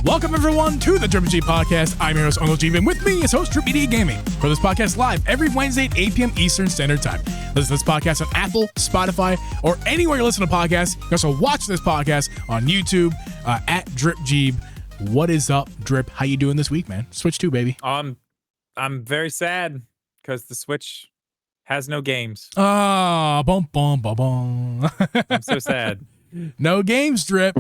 Welcome, everyone, to the Triple G Podcast. I'm your host, Uncle G, and with me is host Trip Media Gaming. For this podcast live every Wednesday at 8 p.m. Eastern Standard Time. Listen to this podcast on Apple, Spotify, or anywhere you listen to podcasts. You can also watch this podcast on YouTube at DripJeeb. What is up, Drip? How you doing this week, man? Switch 2, baby. I'm very sad because the Switch has no games. Ah, bum, bum, bum, bum. I'm so sad. No games, Drip.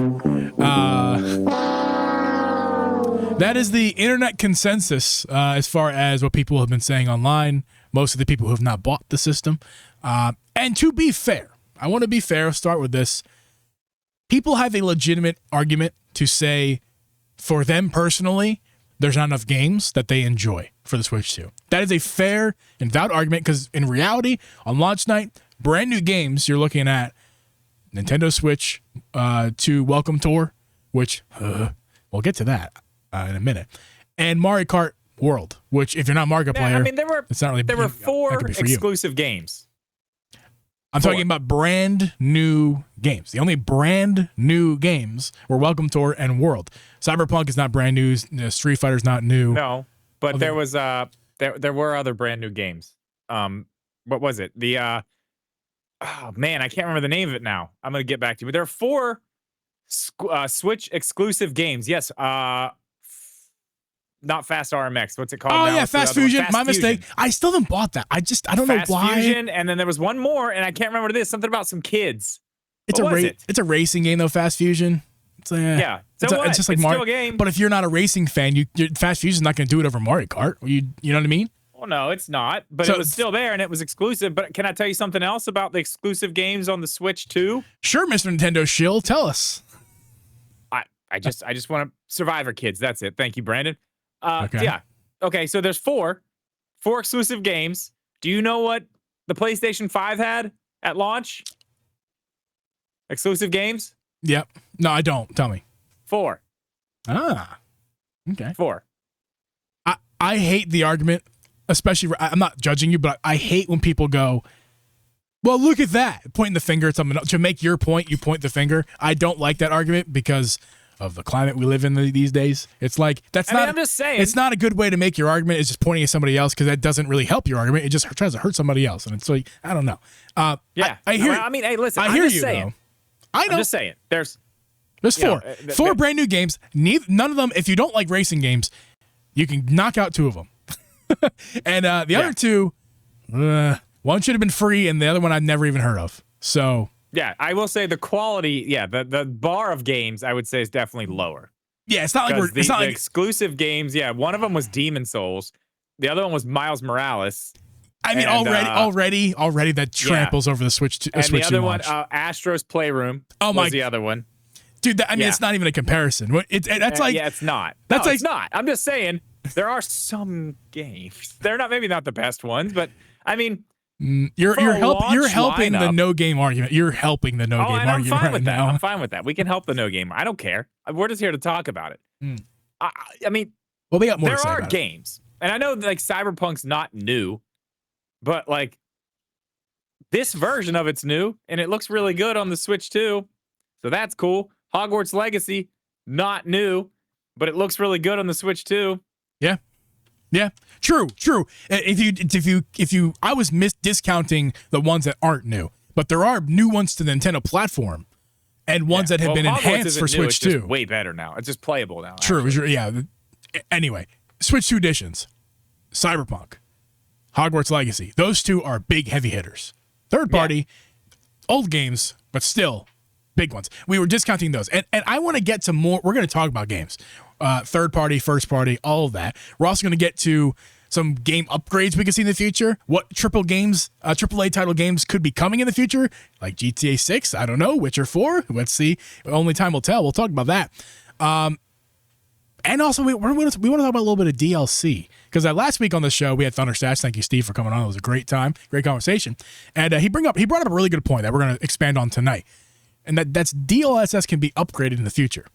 That is the internet consensus as far as what people have been saying online. Most of the people who have not bought the system. And to be fair, I want to be fair, start with this. People have a legitimate argument to say, for them personally, there's not enough games that they enjoy for the Switch 2. That is a fair and valid argument because in reality, on launch night, brand new games you're looking at Nintendo Switch 2 Welcome Tour, which we'll get to that in a minute, and Mario Kart World, which if you're not a Mario player, I mean, it's not really. There were 4 for exclusive games. I'm talking about brand new games. The only brand new games were Welcome Tour and World. Cyberpunk is not brand new. Street Fighter's not new. No, but there was there were other brand new games. What was it? The oh man, I can't remember the name of it now. I'm gonna get back to you. But there are 4 Switch exclusive games. Yes. Not Fast RMX. What's it called? Oh, now? yeah, What's the Fast other one? Fusion. Fast My Fusion. mistake. I still haven't bought that. I don't know why. Fusion, and then there was one more, and I can't remember what it is. Something about some kids. It's It's a racing game though. Fast Fusion. It's yeah. So it's just like it's Mario. still a game. But if you're not a racing fan, Fast Fusion's not going to do it over Mario Kart. You know what I mean? Well, no, it's not. But So- it was still there, and it was exclusive. But can I tell you something else about the exclusive games on the Switch too? Sure, Mr. Nintendo Shill, tell us. I just want to Survivor Kids. That's it. Thank you, Brandon. Okay. Yeah. Okay. So there's 4 exclusive games. Do you know what the PlayStation 5 had at launch? Exclusive games? Yep. No, I don't. Tell me. 4. Okay. 4. I hate the argument, especially. I'm not judging you, but I hate when people go, well, look at that. Pointing the finger at someone else. To make your point, you point the finger. I don't like that argument because of the climate we live in these days. It's like, I'm just saying. It's not a good way to make your argument. It's just pointing at somebody else because that doesn't really help your argument. It just tries to hurt somebody else. And it's like, I don't know. Yeah. I hear I mean, hey, listen. I hear I'm just you, saying. though. I know. I'm just saying. There's 4. 4 brand new games. None of them, if you don't like racing games, you can knock out 2 of them. And the other 2, one should have been free, and the other one I'd never even heard of. So yeah, I will say the quality. Yeah, the bar of games I would say is definitely lower. yeah, it's not like The exclusive games. Yeah, one of them was Demon Souls. The other one was Miles Morales. I mean, and, already that tramples over the Switch. And Switch the other 2 one, launch. Astro's Playroom. Oh my! Was the other one, dude. It's not even a comparison. That's like yeah, it's not. That's no, like it's not. I'm just saying there are some games. They're maybe not the best ones, but I mean. You're helping lineup, the no game argument. You're helping the no game and I'm argument fine right with that. now. I'm fine with that. We can help the no gamer. I don't care. We're just here to talk about it. I mean, well, we got more. There to say are about games, and I know like Cyberpunk's not new, but like this version of it's new, and it looks really good on the Switch too. So that's cool. Hogwarts Legacy, not new, but it looks really good on the Switch too. Yeah, true. If you, I was discounting the ones that aren't new, but there are new ones to the Nintendo platform, and ones that have been Hogwarts enhanced isn't for new, Switch it's just 2. way better now. It's just playable now. True. Yeah. Anyway, Switch 2 editions, Cyberpunk, Hogwarts Legacy. Those 2 are big heavy hitters. Third party, old games, but still big ones. We were discounting those, and I want to get to more. We're going to talk about games. Third party, first party, all of that. We're also going to get to some game upgrades we can see in the future. What AAA title games could be coming in the future, like GTA 6. I don't know. Witcher 4. Let's see. Only time will tell. We'll talk about that. And also, we want to talk about a little bit of DLC because last week on the show we had Thunder Stats. Thank you, Steve, for coming on. It was a great time, great conversation, and he brought up a really good point that we're going to expand on tonight, and that's DLSS can be upgraded in the future,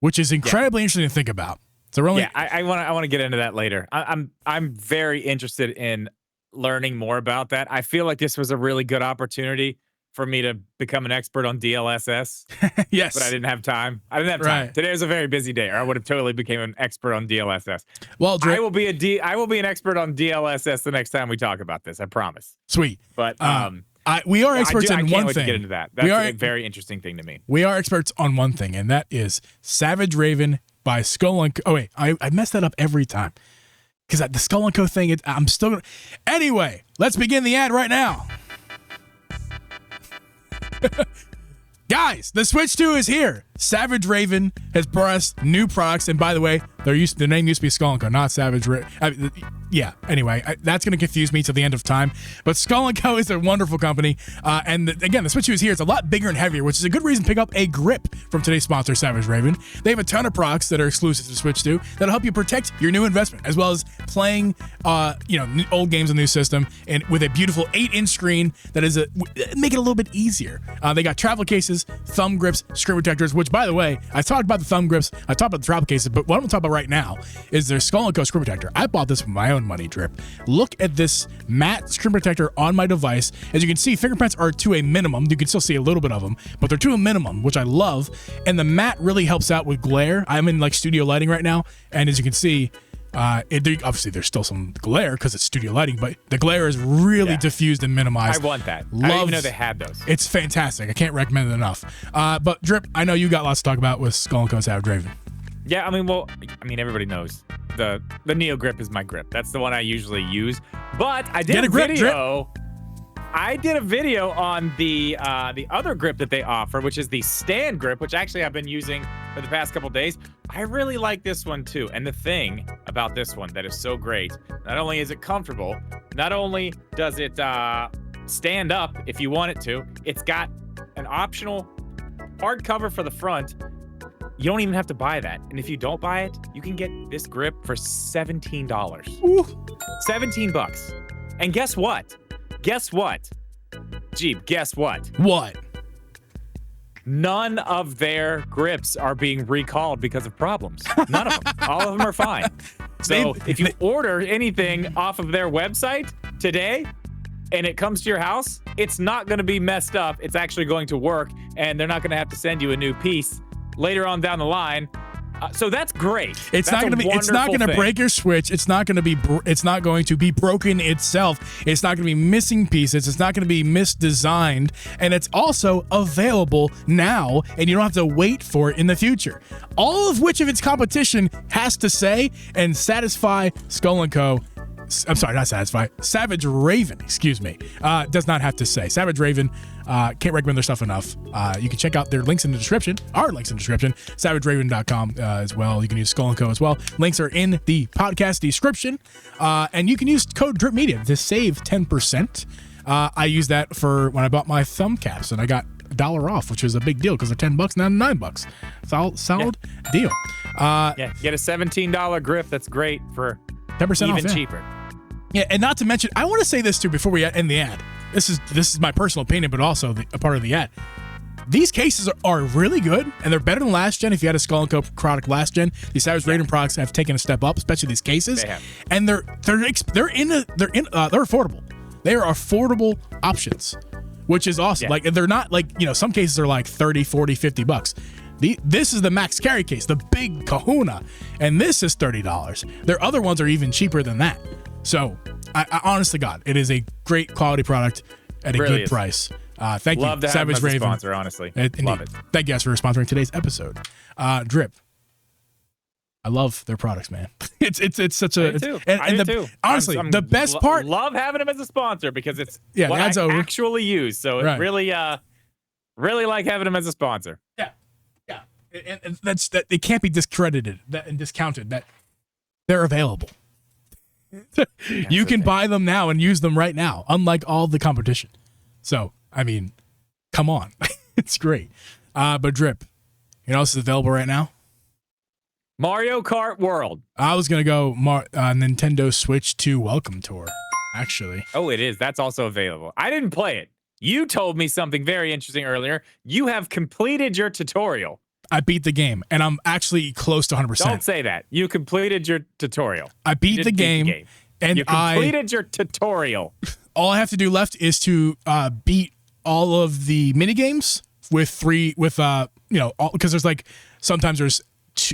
which is incredibly interesting to think about. So we're only I want to get into that later. I'm very interested in learning more about that. I feel like this was a really good opportunity for me to become an expert on DLSS, Yes. but I didn't have time. I didn't have time. Right. Today was a very busy day, or I would have totally became an expert on DLSS. Well, Drip, I will be an expert on DLSS the next time we talk about this. I promise. sweet. But We are experts I in can't one wait thing. to get into that. That's a very interesting thing to me. We are experts on one thing, and that is Savage Raven by Skull and Co. Oh, wait, I mess that up every time. Because the Skull and Co. thing, I'm still going to... Anyway, let's begin the ad right now. Guys, the Switch 2 is here. Savage Raven has brought us new products, and by the way, the name used to be Skull & Co., not Savage Raven. Yeah, anyway, that's going to confuse me till the end of time, but Skull & Co. is a wonderful company, and again, the Switch 2 is here. It's a lot bigger and heavier, which is a good reason to pick up a grip from today's sponsor, Savage Raven. They have a ton of products that are exclusive to the Switch 2 that'll help you protect your new investment, as well as playing old games on the new system, and with a beautiful 8-inch screen that is make it a little bit easier. They got travel cases, thumb grips, screen protectors, which, by the way, I talked about the thumb grips, I talked about the travel cases, but what I'm going to talk about right now is their Skull & Co. screen protector. I bought this with my own money, Drip. Look at this matte screen protector on my device. As you can see, fingerprints are to a minimum. You can still see a little bit of them, but they're to a minimum, which I love. And the matte really helps out with glare. I'm in like studio lighting right now, and as you can see, obviously there's still some glare because it's studio lighting, but the glare is really diffused and minimized. I want that. I didn't even know they had those. It's fantastic. I can't recommend it enough. But Drip, I know you got lots to talk about with Skull & Co. Savage Raven. Yeah, everybody knows the Neo grip is my grip. That's the one I usually use. But I did a video. I did a video on the other grip that they offer, which is the stand grip, which actually I've been using for the past couple days. I really like this one too. And the thing about this one that is so great, not only is it comfortable, not only does it stand up if you want it to, it's got an optional hardcover for the front. You don't even have to buy that. And if you don't buy it, you can get this grip for $17. Ooh. $17. And guess what? Jeep, guess what? What? None of their grips are being recalled because of problems. None of them. All of them are fine. So if you order anything off of their website today and it comes to your house, it's not going to be messed up. It's actually going to work, and they're not going to have to send you a new piece later on down the line. So that's great. It's not going to break your Switch. It's not going to be broken itself. It's not going to be missing pieces. It's not going to be misdesigned, and it's also available now, and you don't have to wait for it in the future. All of which of its competition has to say and satisfy Skull & Co. I'm sorry, not satisfy. Savage Raven, excuse me, does not have to say. Savage Raven, can't recommend their stuff enough. You can check out their links in the description, our links in the description, savageraven.com as well. You can use Skull & Co. as well. Links are in the podcast description. And you can use code DRIPMedia to save 10%. I used that for when I bought my thumb caps, and I got $1 off, which was a big deal because they're $10 now, $9. Solid deal. Get a $17 grip. That's great for 10% even off, cheaper. Yeah, and not to mention, I want to say this too before we end the ad. This is my personal opinion, but also a part of the ad. These cases are really good, and they're better than last gen. If you had a Skull & Co. product last gen, these Savage Raven products have taken a step up, especially these cases. They have. And they're affordable. They are affordable options, which is awesome. Yeah. Like, they're not like, some cases are like 30, 40, $50. This is the max carry case, the big kahuna, and this is $30. Their other ones are even cheaper than that. So, I honest to God, it is a great quality product at a good price. Thank Love you, to Savage have them as a Raven. sponsor, honestly. Love it. Thank you guys for sponsoring today's episode. Drip. I love their products, man. It's such a. I do too. And honestly, the best part. Love having them as a sponsor because it's what I over. actually use. So it really like having them as a sponsor. Yeah. And that's that. It can't be discredited and discounted that they're available. You can buy them now and use them right now, unlike all the competition. So, I mean, come on. It's great. But Drip, you know what else is available right now? Mario Kart World. I was going to go Nintendo Switch 2 Welcome Tour, actually. Oh, it is. That's also available. I didn't play it. You told me something very interesting earlier. You have completed your tutorial. I beat the game, and I'm actually close to 100%. Don't say that. You completed your tutorial. I beat the game, and you completed your tutorial. All I have to do left is to beat all of the mini games because there's like sometimes there's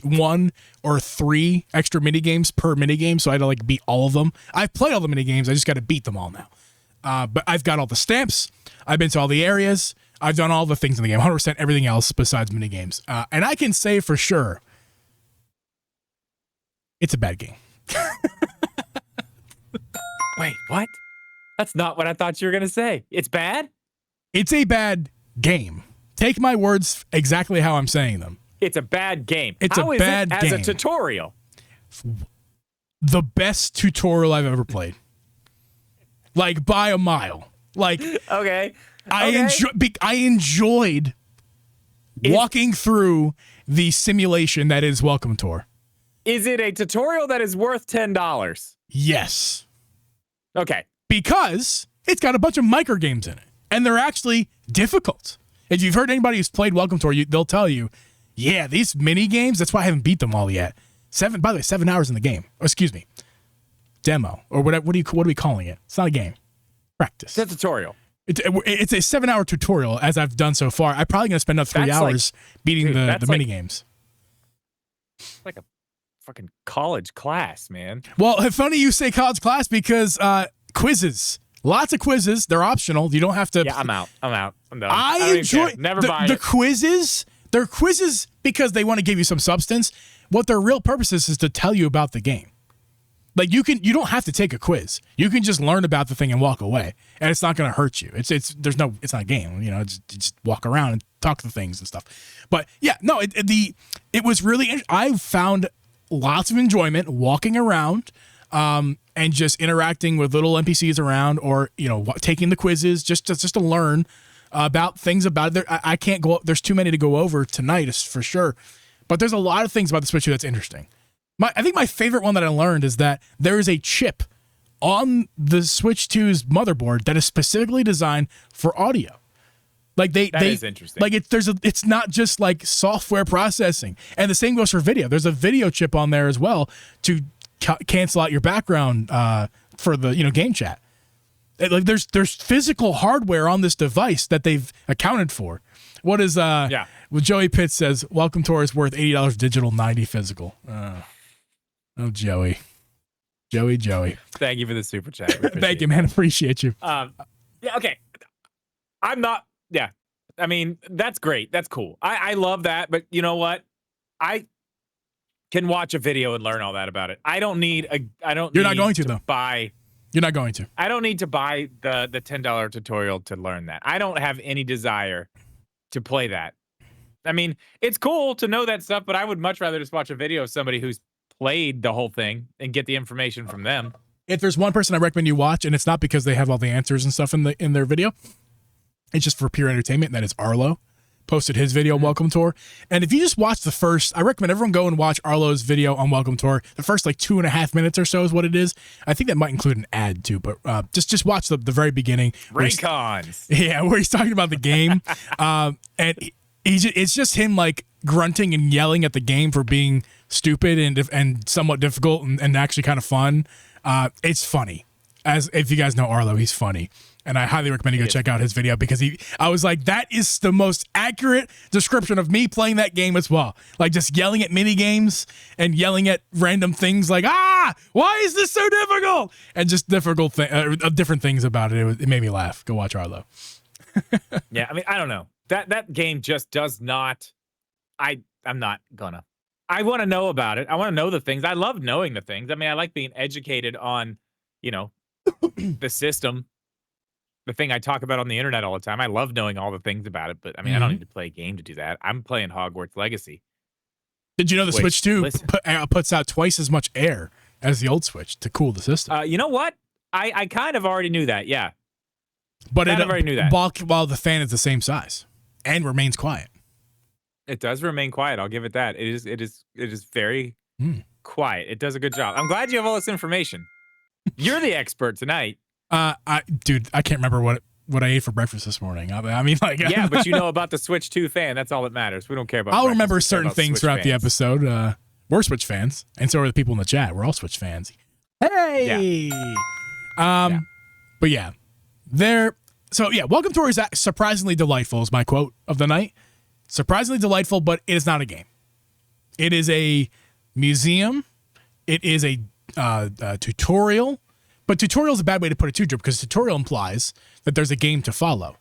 1 or 3 extra mini games per mini game, so I had to like beat all of them. I've played all the mini games. I just got to beat them all now. But I've got all the stamps. I've been to all the areas. I've done all the things in the game, 100% everything else besides mini games. And I can say for sure, it's a bad game. Wait, what? That's not what I thought you were going to say. It's bad? It's a bad game. Take my words exactly how I'm saying them. It's a bad game. It's How a is bad it game. as a tutorial? The best tutorial I've ever played. Like by a mile. Like Okay. I enjoyed walking through the simulation that is Welcome Tour. Is it a tutorial that is worth $10? Yes. Okay. Because it's got a bunch of micro games in it. And they're actually difficult. If you've heard anybody who's played Welcome Tour, they'll tell you, yeah, these mini games, that's why I haven't beat them all yet. 7 hours in the game. Or, excuse me. Demo. Or whatever. What are we calling it? It's not a game. Practice. It's a tutorial. It's a 7-hour tutorial, as I've done so far. I'm probably going to spend another 3 hours beating the mini games. It's like a fucking college class, man. Well, funny you say college class because quizzes. Lots of quizzes. They're optional. You don't have to. Yeah, I'm out. I'm done. I enjoy Never mind. The quizzes. They're quizzes because they want to give you some substance. What their real purpose is to tell you about the game. Like you don't have to take a quiz. You can just learn about the thing and walk away, and it's not going to hurt you. It's not a game. You just walk around and talk to things and stuff. But yeah, no, it was really. I found lots of enjoyment walking around, and just interacting with little NPCs around, or taking the quizzes just to learn about things about it. I can't go. There's too many to go over tonight, for sure. But there's a lot of things about the Switch 2 that's interesting. I think my favorite one that I learned is that there is a chip on the Switch 2's motherboard that is specifically designed for audio. Like that is interesting. Like it's not just like software processing, and the same goes for video. There's a video chip on there as well to cancel out your background for the game chat. Like there's physical hardware on this device that they've accounted for. What is Well, Joey Pitts says Welcome Tour is worth $80 digital, $90 physical. Oh, Joey. Thank you for the super chat. Thank you, man. Appreciate you. Yeah, okay. I'm not. Yeah, I mean that's great. That's cool. I love that. But you know what? I can watch a video and learn all that about it. I don't need a. I don't. You're not going to though. Buy. You're not going to. I don't need to buy the $10 tutorial to learn that. I don't have any desire to play that. I mean, it's cool to know that stuff, but I would much rather just watch a video of somebody who's played the whole thing and get the information from them. If there's one person I recommend you watch, and it's not because they have all the answers and stuff in their video, it's just for pure entertainment, and that is Arlo. Posted his video on Welcome Tour. And if you just watch the first, I recommend everyone go and watch Arlo's video on Welcome Tour. The first like 2.5 minutes or so is what it is. I think that might include an ad too, but just watch the very beginning. Raycons. Yeah, where he's talking about the game. And it's just him like grunting and yelling at the game for being stupid and somewhat difficult and actually kind of fun. It's funny. As if you guys know Arlo, he's funny. And I highly recommend you go check out his video because I was like, that is the most accurate description of me playing that game as well. Like just yelling at mini games and yelling at random things like, why is this so difficult? And just different things about it. It made me laugh. Go watch Arlo. Yeah, I mean, I don't know. That game just does not. I'm not gonna. I want to know about it. I want to know the things. I love knowing the things. I mean, I like being educated on, the system. The thing I talk about on the internet all the time. I love knowing all the things about it, but I mean, I don't need to play a game to do that. I'm playing Hogwarts Legacy. Did you know the Switch 2 puts out twice as much air as the old Switch to cool the system? You know what? I kind of already knew that. Yeah, but I already knew that. While the fan is the same size and remains quiet. It does remain quiet. I'll give it that. It is very quiet. It does a good job. I'm glad you have all this information. You're the expert tonight. Dude, I can't remember what I ate for breakfast this morning. I mean, like, yeah, but you know about the Switch 2 fan. That's all that matters. We don't care about. I'll remember certain things throughout fans. the episode. We're Switch fans, and so are the people in the chat. We're all Switch fans. Hey, yeah. But yeah, So yeah, Welcome Tour is surprisingly delightful. Is my quote of the night. Surprisingly delightful, but it is not a game. It is a museum. It is a tutorial. But tutorial is a bad way to put it too, because tutorial implies that there's a game to follow.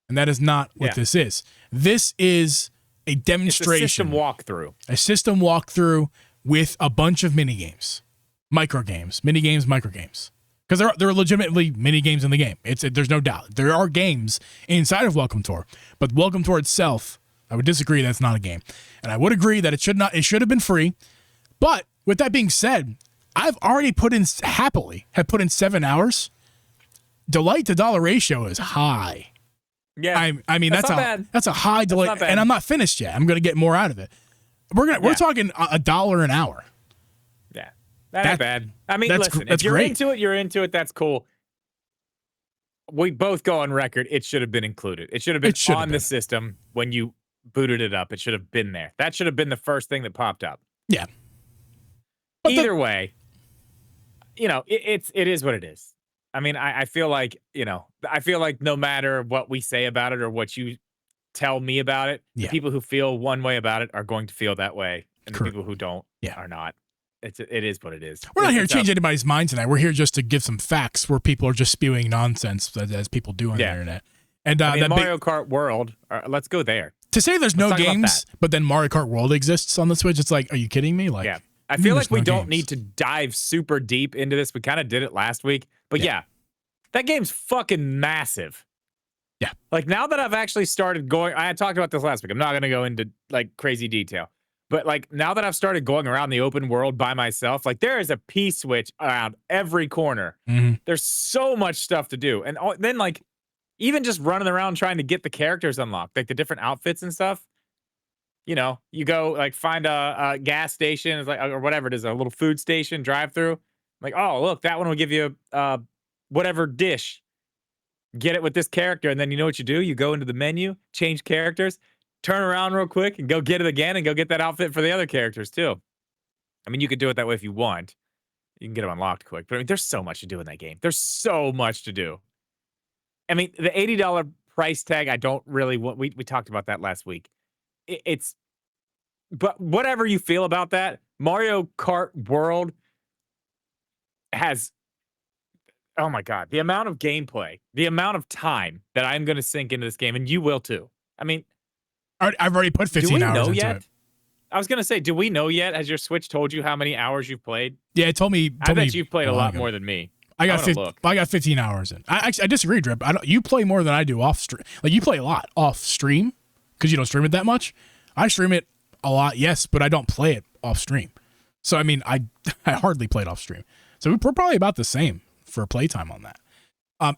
And that is not what this is. This is a demonstration. It's a system walkthrough. A system walkthrough with a bunch of mini-games. Micro-games. Mini-games, micro-games. Because there are legitimately mini-games in the game. There's no doubt. There are games inside of Welcome Tour. But Welcome Tour itself, I would disagree that's not a game. And I would agree that it should have been free. But with that being said, I've already put in 7 hours. Delight to dollar ratio is high. Yeah, I mean that's a high delight, and I'm not finished yet. I'm going to get more out of it. We're talking $1 an hour. Yeah, that ain't bad. I mean, listen, if you're into it, you're into it. That's cool. We both go on record. It should have been included. It should have been on the system when you booted it up. It should have been there. That should have been the first thing that popped up. Yeah. But either way, it is what it is. I mean, I feel like, no matter what we say about it or what you tell me about it, the people who feel one way about it are going to feel that way. And the people who don't are not. It is what it is. We're not here to change anybody's mind tonight. We're here just to give some facts where people are just spewing nonsense as people do on the internet. And Mario Kart World, let's go there. To say there's no games, but then Mario Kart World exists on the Switch, it's like, are you kidding me? Like, I feel like we don't need to dive super deep into this. We kind of did it last week. But that game's fucking massive. Yeah. Like, now that I've actually started going, I had talked about this last week. I'm not going to go into like crazy detail. But like, now that I've started going around the open world by myself, like, there is a P-switch around every corner. Mm-hmm. There's so much stuff to do. And then, like, even just running around trying to get the characters unlocked, like the different outfits and stuff. You go like find a gas station, it's like, or whatever it is, a little food station, drive through. Like, oh, look, that one will give you whatever dish. Get it with this character, and then you know what you do? You go into the menu, change characters, turn around real quick, and go get it again, and go get that outfit for the other characters too. I mean, you could do it that way if you want. You can get them unlocked quick, but I mean, there's so much to do in that game. There's so much to do. I mean, the $80 price tag, I don't really want. We talked about that last week. But whatever you feel about that, Mario Kart World has, oh my God, the amount of gameplay, the amount of time that I'm going to sink into this game, and you will too. I mean, I've already put 15 hours into it. I was going to say, do we know yet? Has your Switch told you how many hours you've played? Yeah, it told me. I bet you've played a lot more than me. I got 15 hours in. I disagree, Drip. You play more than I do off stream. Like, you play a lot off stream because you don't stream it that much. I stream it a lot, yes, but I don't play it off stream. So I mean, I hardly played off stream. So we're probably about the same for playtime on that.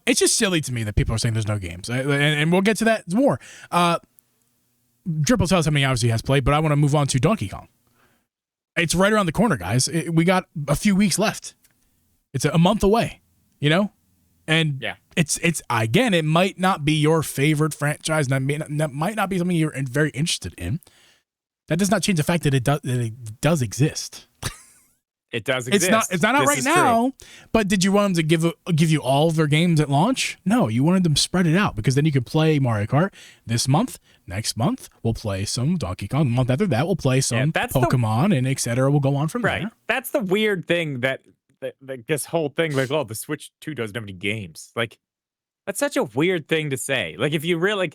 It's just silly to me that people are saying there's no games, and we'll get to that more. Drip will tell us how many hours he has played, but I want to move on to Donkey Kong. It's right around the corner, guys. We got a few weeks left. It's a month away, and it's again, it might not be your favorite franchise. That might not be something you're very interested in. That does not change the fact that it does exist. It does exist. It's not out right now. But did you want them to give you all of their games at launch? No, you wanted them to spread it out because then you could play Mario Kart this month. Next month we'll play some Donkey Kong. The month after that we'll play some Pokemon and etc. We'll go on from there. That's the weird thing that this whole thing, like, oh, the Switch 2 doesn't have any games. Like, that's such a weird thing to say. Like, if you really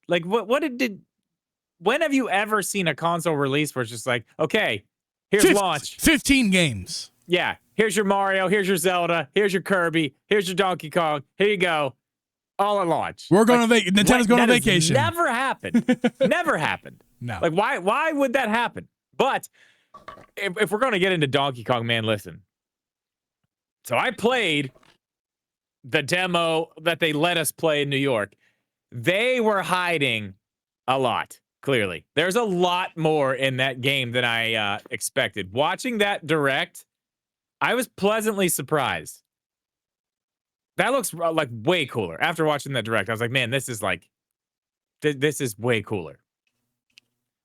like when have you ever seen a console release where it's just like, okay, here's launch. 15 games. Yeah. Here's your Mario. Here's your Zelda. Here's your Kirby. Here's your Donkey Kong. Here you go. All at launch. We're going on vacation. Nintendo's going on vacation. Never happened. Never happened. No. Like, why would that happen? But if we're going to get into Donkey Kong, man, listen. So I played the demo that they let us play in New York. They were hiding a lot. Clearly, there's a lot more in that game than I expected. Watching that direct, I was pleasantly surprised. That looks like way cooler. After watching that direct, I was like, man, this is way cooler.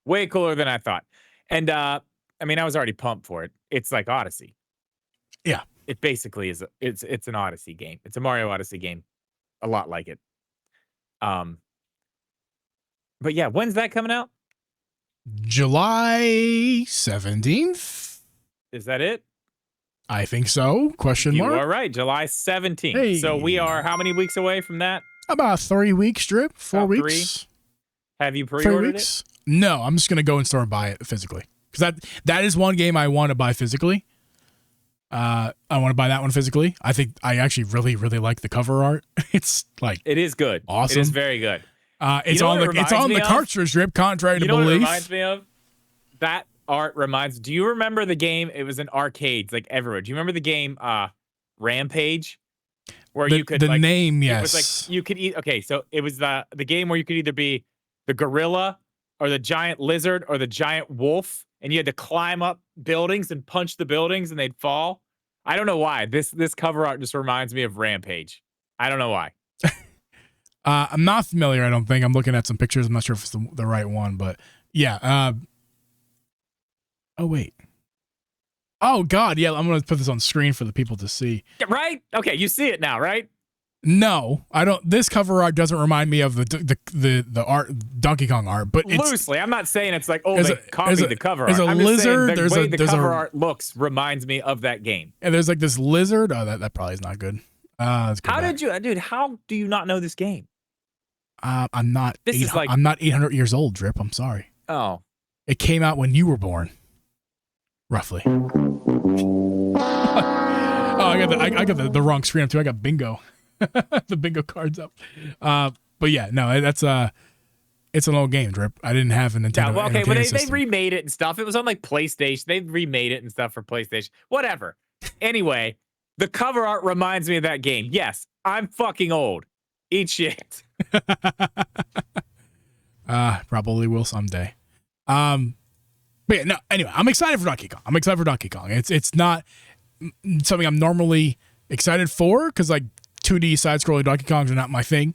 Way cooler than I thought. And I mean, I was already pumped for it. It's like Odyssey. Yeah. It basically is. It's an Odyssey game. It's a Mario Odyssey game. A lot like it. But yeah, when's that coming out? July 17th. Is that it? I think so. Question You mark. are right. July 17th. Hey. So we are how many weeks away from that? About 3 weeks, Drip. 4 About weeks. Have you 3 pre-ordered it? weeks. No, I'm just gonna go in store and buy it physically because that is one game I want to buy physically. I want to buy that one physically. I think I actually really, really like the cover art. It's like It is good. Awesome. It is very good. It's know on what it it's on reminds the me of? cartridge, Drip. Contrary You to know what it belief. reminds me of? That art reminds. Do you remember the game? It was in arcades like everywhere. Do you remember the game Rampage? Where you could the like, name, it yes. was like you could eat. Okay, so it was the game where you could either be the gorilla or the giant lizard or the giant wolf, and you had to climb up buildings and punch the buildings and they'd fall. I don't know why. This cover art just reminds me of Rampage. I don't know why. I'm not familiar. I don't think. I'm looking at some pictures. I'm not sure if it's the right one, but yeah. Oh wait. Oh God, yeah. I'm gonna put this on screen for the people to see. Right? Okay, you see it now, right? No, I don't. This cover art doesn't remind me of the art Donkey Kong art, but it's Loosely. I'm not saying it's like, oh, There's they a- copied the cover there's art. a I'm just saying lizard, the way the there's cover a- art looks reminds me of that game. and there's like this lizard. Oh, that probably is not good. Let's go How back. did you, dude? How do you not know this game? I'm not. This is like- I'm not 800 years old, Drip. I'm sorry. Oh, It came out when you were born, roughly. Oh, I got the wrong screen up too. I got bingo, the bingo cards up. But yeah, no, that's it's an old game, Drip. I didn't have a Nintendo. yeah. Well, okay, but entertainment they system. remade it and stuff. It was on like PlayStation. They remade it and stuff for PlayStation. Whatever. Anyway, the cover art reminds me of that game. Yes, I'm fucking old. Eat shit. Probably will someday. But yeah, no. Anyway, I'm excited for Donkey Kong. It's not something I'm normally excited for because like 2D side-scrolling Donkey Kongs are not my thing.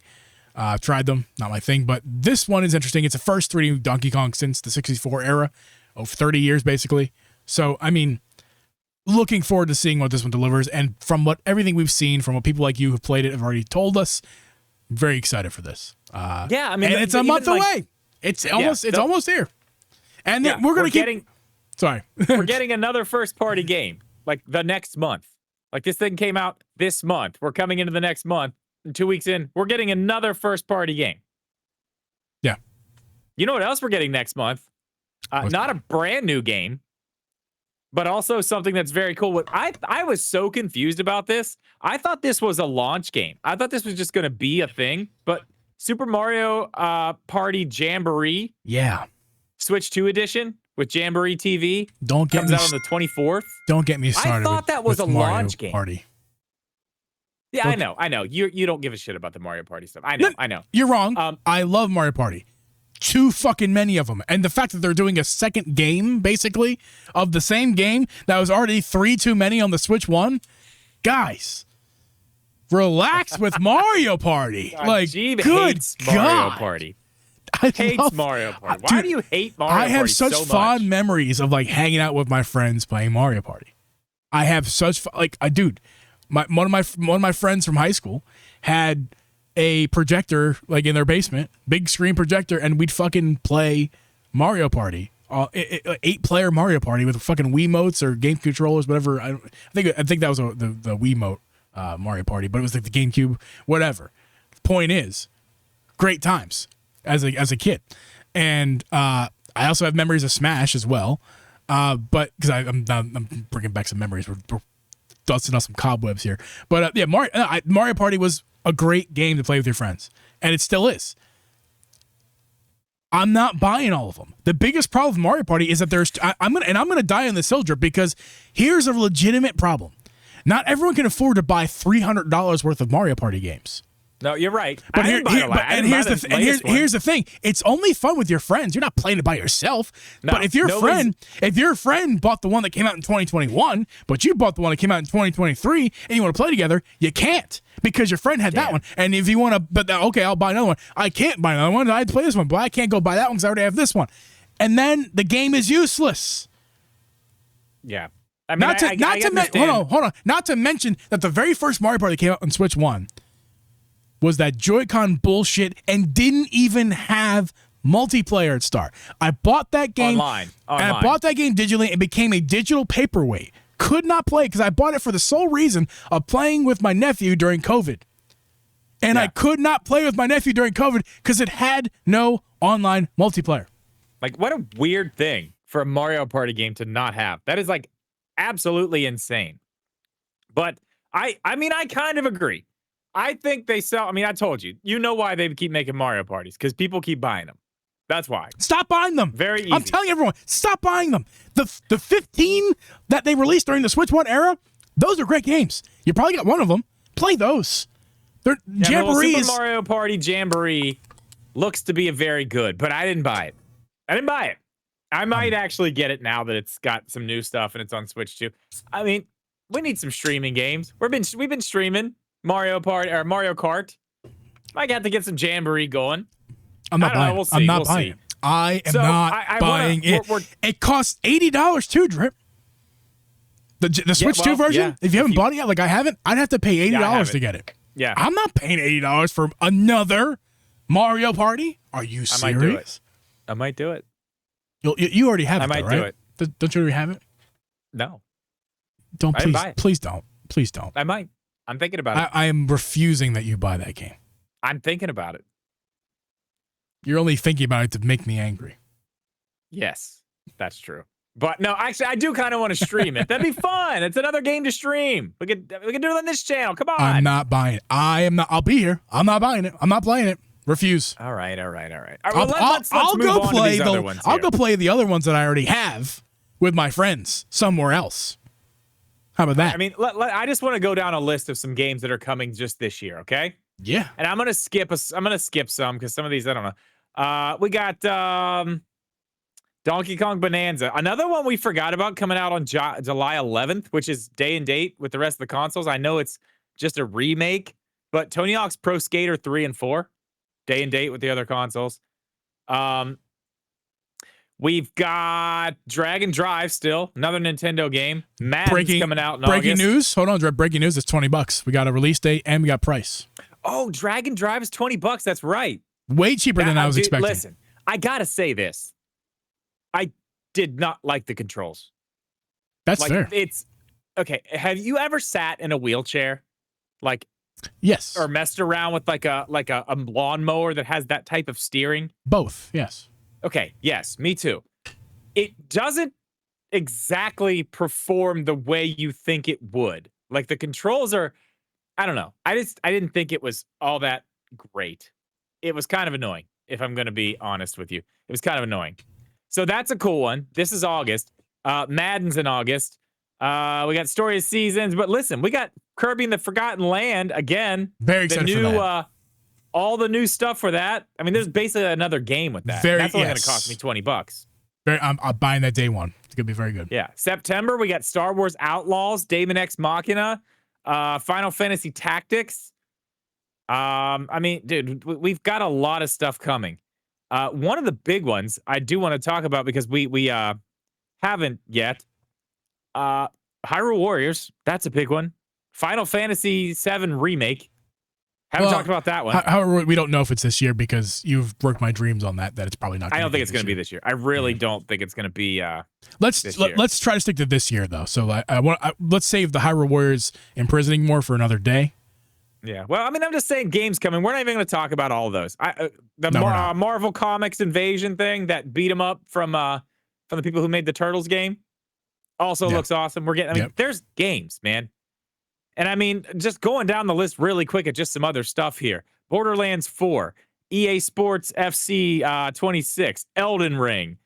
I've tried them, not my thing. But this one is interesting. It's the first 3D Donkey Kong since the 64 era, of 30 years basically. So I mean, looking forward to seeing what this one delivers. And from what everything we've seen, from what people like you who've played it have already told us, very excited for this. Yeah, I mean, and it's a month like- away. It's almost here. And then Yeah, we're gonna keep. getting Sorry. we're getting another first party game like the next month. Like this thing came out this month. We're coming into the next month. And 2 weeks in, we're getting another first party game. Yeah. You know what else we're getting next month? Not a brand new game, but also something that's very cool. What I was so confused about this. I thought this was a launch game. I thought this was just going to be a thing. But Super Mario Party Jamboree, Yeah. Switch 2 edition with Jamboree TV Don't get comes me. out on the 24th. Don't get me started. thought that was with a Mario launch game. Party. Yeah, Look- I know. You don't give a shit about the Mario Party stuff. I No, know. You're wrong. Um, I love Mario Party. Too fucking many of them, and the fact that they're doing a second game, basically, of the same game that was already 3 too many on the Switch 1, guys. Relax with Mario Party. Like, Jeeve good hates God. Mario Party. I Hates love- Mario Party. Why Dude, do you hate Mario I Party have such so fond much? memories of like hanging out with my friends playing Mario Party. I have such dude. One of my friends from high school had a projector like in their basement, big screen projector, and we'd fucking play Mario Party. 8-player Mario Party with fucking Wiimotes or game controllers, whatever. I think that was the Wiimote Mario Party, but it was like the GameCube, whatever. Point is, great times as a kid, and I also have memories of Smash as well. But because I'm bringing back some memories, we're dusting off some cobwebs here. But yeah, Mario Party was a great game to play with your friends, and it still is. I'm not buying all of them. The biggest problem with Mario Party is that I'm gonna die on this hill, Drip, because here's a legitimate problem. Not everyone can afford to buy $300 worth of Mario Party games. No, you're right. But I didn't buy the la- I didn't buy the latest one. here's the thing. It's only fun with your friends. You're not playing it by yourself. No, but if your friend bought the one that came out in 2021, but you bought the one that came out in 2023, and you want to play together, you can't because your friend had that Yeah. one. And if you want to, okay, I'll buy another one. I can't buy another one. I had to play this one, but I can't go buy that one because I already have this one. And then the game is useless. Yeah. I mean, Hold on. Not to mention that the very first Mario Party came out on Switch 1 was that Joy-Con bullshit and didn't even have multiplayer at start. I bought that game Online. And I bought that game digitally and became a digital paperweight. Could not play because I bought it for the sole reason of playing with my nephew during COVID. And I could not play with my nephew during COVID because it had no online multiplayer. Like, what a weird thing for a Mario Party game to not have. That is like absolutely insane. But I mean, I kind of agree. I think they sell. I mean, I told you. You know why they keep making Mario Parties? Because people keep buying them. That's why. Stop buying them. Very easy. I'm telling everyone, stop buying them. The 15 that they released during the Switch 1 era, those are great games. You probably got one of them. Play those. They're jamborees. Super Mario Party Jamboree looks to be very good, but I didn't buy it. I might actually get it now that it's got some new stuff and it's on Switch too. I mean, we need some streaming games. We've been streaming Mario Party or Mario Kart. Might have to get some Jamboree going. I'm not buying it. I'm not buying it. I am not buying it. It costs $80 too, Drip. The Switch 2 version, if you haven't bought it yet, like I haven't, I'd have to pay $80 to get it. Yeah. I'm not paying $80 for another Mario Party. Are you serious? I might do it. You already have it, I might though, right? do it. Don't you already have it? No. Don't I didn't buy it. Please don't. Please don't. I might. I'm thinking about it. I am refusing that you buy that game. I'm thinking about it. You're only thinking about it to make me angry. Yes, that's true. But no, actually, I do kind of want to stream it. That'd be fun. It's another game to stream. We can do it on this channel. Come on. I'm not buying it. I am not. I'll be here. I'm not buying it. I'm not playing it. Refuse. All right. Let's go play I'll go play the other ones that I already have with my friends somewhere else. How about that? I mean, I just want to go down a list of some games that are coming just this year. Okay. Yeah. And I'm gonna skip some because some of these I don't know. We got Donkey Kong Bonanza, another one we forgot about coming out on July 11th, which is day and date with the rest of the consoles. I know it's just a remake, but Tony Hawk's Pro Skater 3 and 4, day and date with the other consoles. We've got Dragon Drive still, another Nintendo game. Madden's coming out in breaking August. News. Hold on, breaking news. It's $20. We got a release date and we got price. Oh, Dragon Drive is $20. That's right. Way cheaper than I was expecting. Listen, I gotta say this. I did not like the controls. That's fair. It's okay. Have you ever sat in a wheelchair, like yes, or messed around with like a lawnmower that has that type of steering? Both, yes. Okay, yes, me too. It doesn't exactly perform the way you think it would. Like the controls are, I don't know. I didn't think it was all that great. It was kind of annoying, if I'm going to be honest with you. It was kind of annoying. So that's a cool one. This is August. Madden's in August. We got Story of Seasons. But listen, we got Kirby and the Forgotten Land again. Very excited for that. All the new stuff for that. I mean, there's basically another game with that. That's only going to cost me $20. I'm buying that day one. It's going to be very good. Yeah. September, we got Star Wars Outlaws, Daemon X Machina, Final Fantasy Tactics. I mean, dude, we've got a lot of stuff coming. One of the big ones I do want to talk about because we haven't yet. Hyrule Warriors, that's a big one. Final Fantasy VII Remake. Haven't talked about that one. However, we don't know if it's this year because you've worked my dreams on that it's probably not. I don't think it's going to be this year. I really don't think it's going to be. Let's try to stick to this year though. So let's save the Hyrule Warriors imprisoning more for another day. Yeah. Well, I mean, I'm just saying games coming. We're not even going to talk about all of those. Marvel Comics Invasion thing that beat them up from the people who made the Turtles game also looks awesome. There's games, man. And I mean, just going down the list really quick at just some other stuff here. Borderlands 4, EA Sports FC 26, Elden Ring,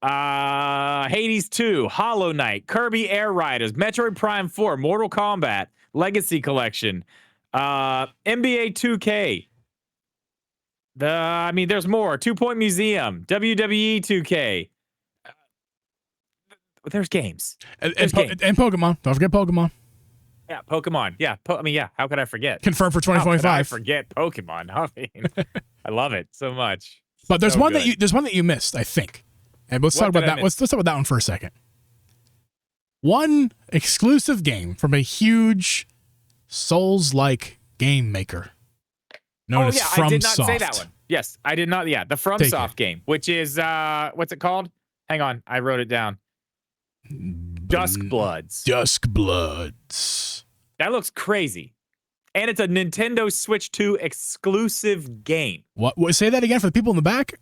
Hades 2, Hollow Knight, Kirby Air Riders, Metroid Prime 4, Mortal Kombat, Legacy Collection, NBA 2K. There's more. 2 Point Museum, WWE 2K. There's games. And Pokemon. Don't forget Pokemon. Yeah, Pokemon. Yeah, how could I forget? Confirmed for 2025. How could I forget Pokemon? I mean, I love it so much. But there's one that you missed, I think. And let's talk about that. Let's talk about that one for a second. One exclusive game from a huge Souls-like game maker. known as FromSoft. I did not say that one. Yes, I did not. Yeah, the FromSoft game, which is what's it called? Hang on, I wrote it down. Duskbloods. Duskbloods. That looks crazy. And it's a Nintendo Switch 2 exclusive game. What? Say that again for the people in the back?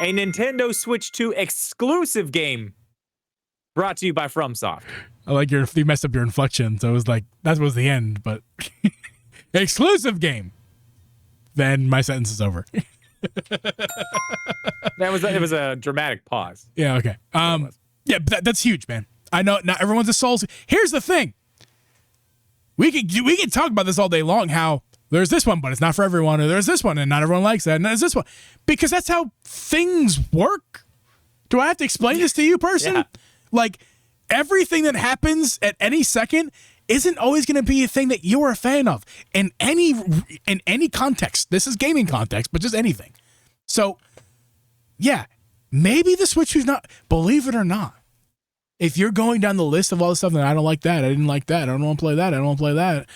A Nintendo Switch 2 exclusive game brought to you by FromSoft. I like you messed up your inflection, so it was like, that was the end, but exclusive game. Then my sentence is over. It was a dramatic pause. Yeah, okay. Yeah, but that's huge, man. I know not everyone's a Souls. Here's the thing. We could talk about this all day long, how there's this one, but it's not for everyone, or there's this one and not everyone likes that, and there's this one. Because that's how things work. Do I have to explain this to you, person? Yeah. Like, everything that happens at any second isn't always going to be a thing that you're a fan of in any context. This is gaming context, but just anything. So, yeah, maybe the Switch is not, believe it or not, if you're going down the list of all the stuff that I don't like that, I didn't like that, I don't want to play that, I don't want to play that,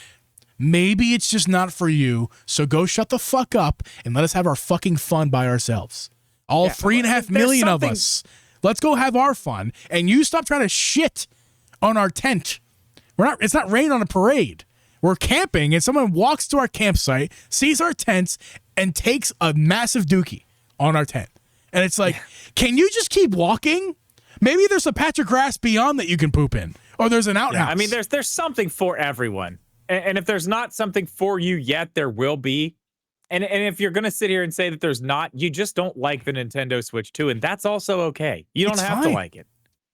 maybe it's just not for you. So go shut the fuck up and let us have our fucking fun by ourselves. All 3.5 million of us. Let's go have our fun. And you stop trying to shit on our tent. It's not rain on a parade. We're camping and someone walks to our campsite, sees our tents, and takes a massive dookie on our tent. And it's like, can you just keep walking? Maybe there's a patch of grass beyond that you can poop in. Or there's an outhouse. Yeah, I mean, there's something for everyone. And if there's not something for you yet, there will be. And if you're going to sit here and say that there's not, you just don't like the Nintendo Switch 2, and that's also okay. You don't have to like it.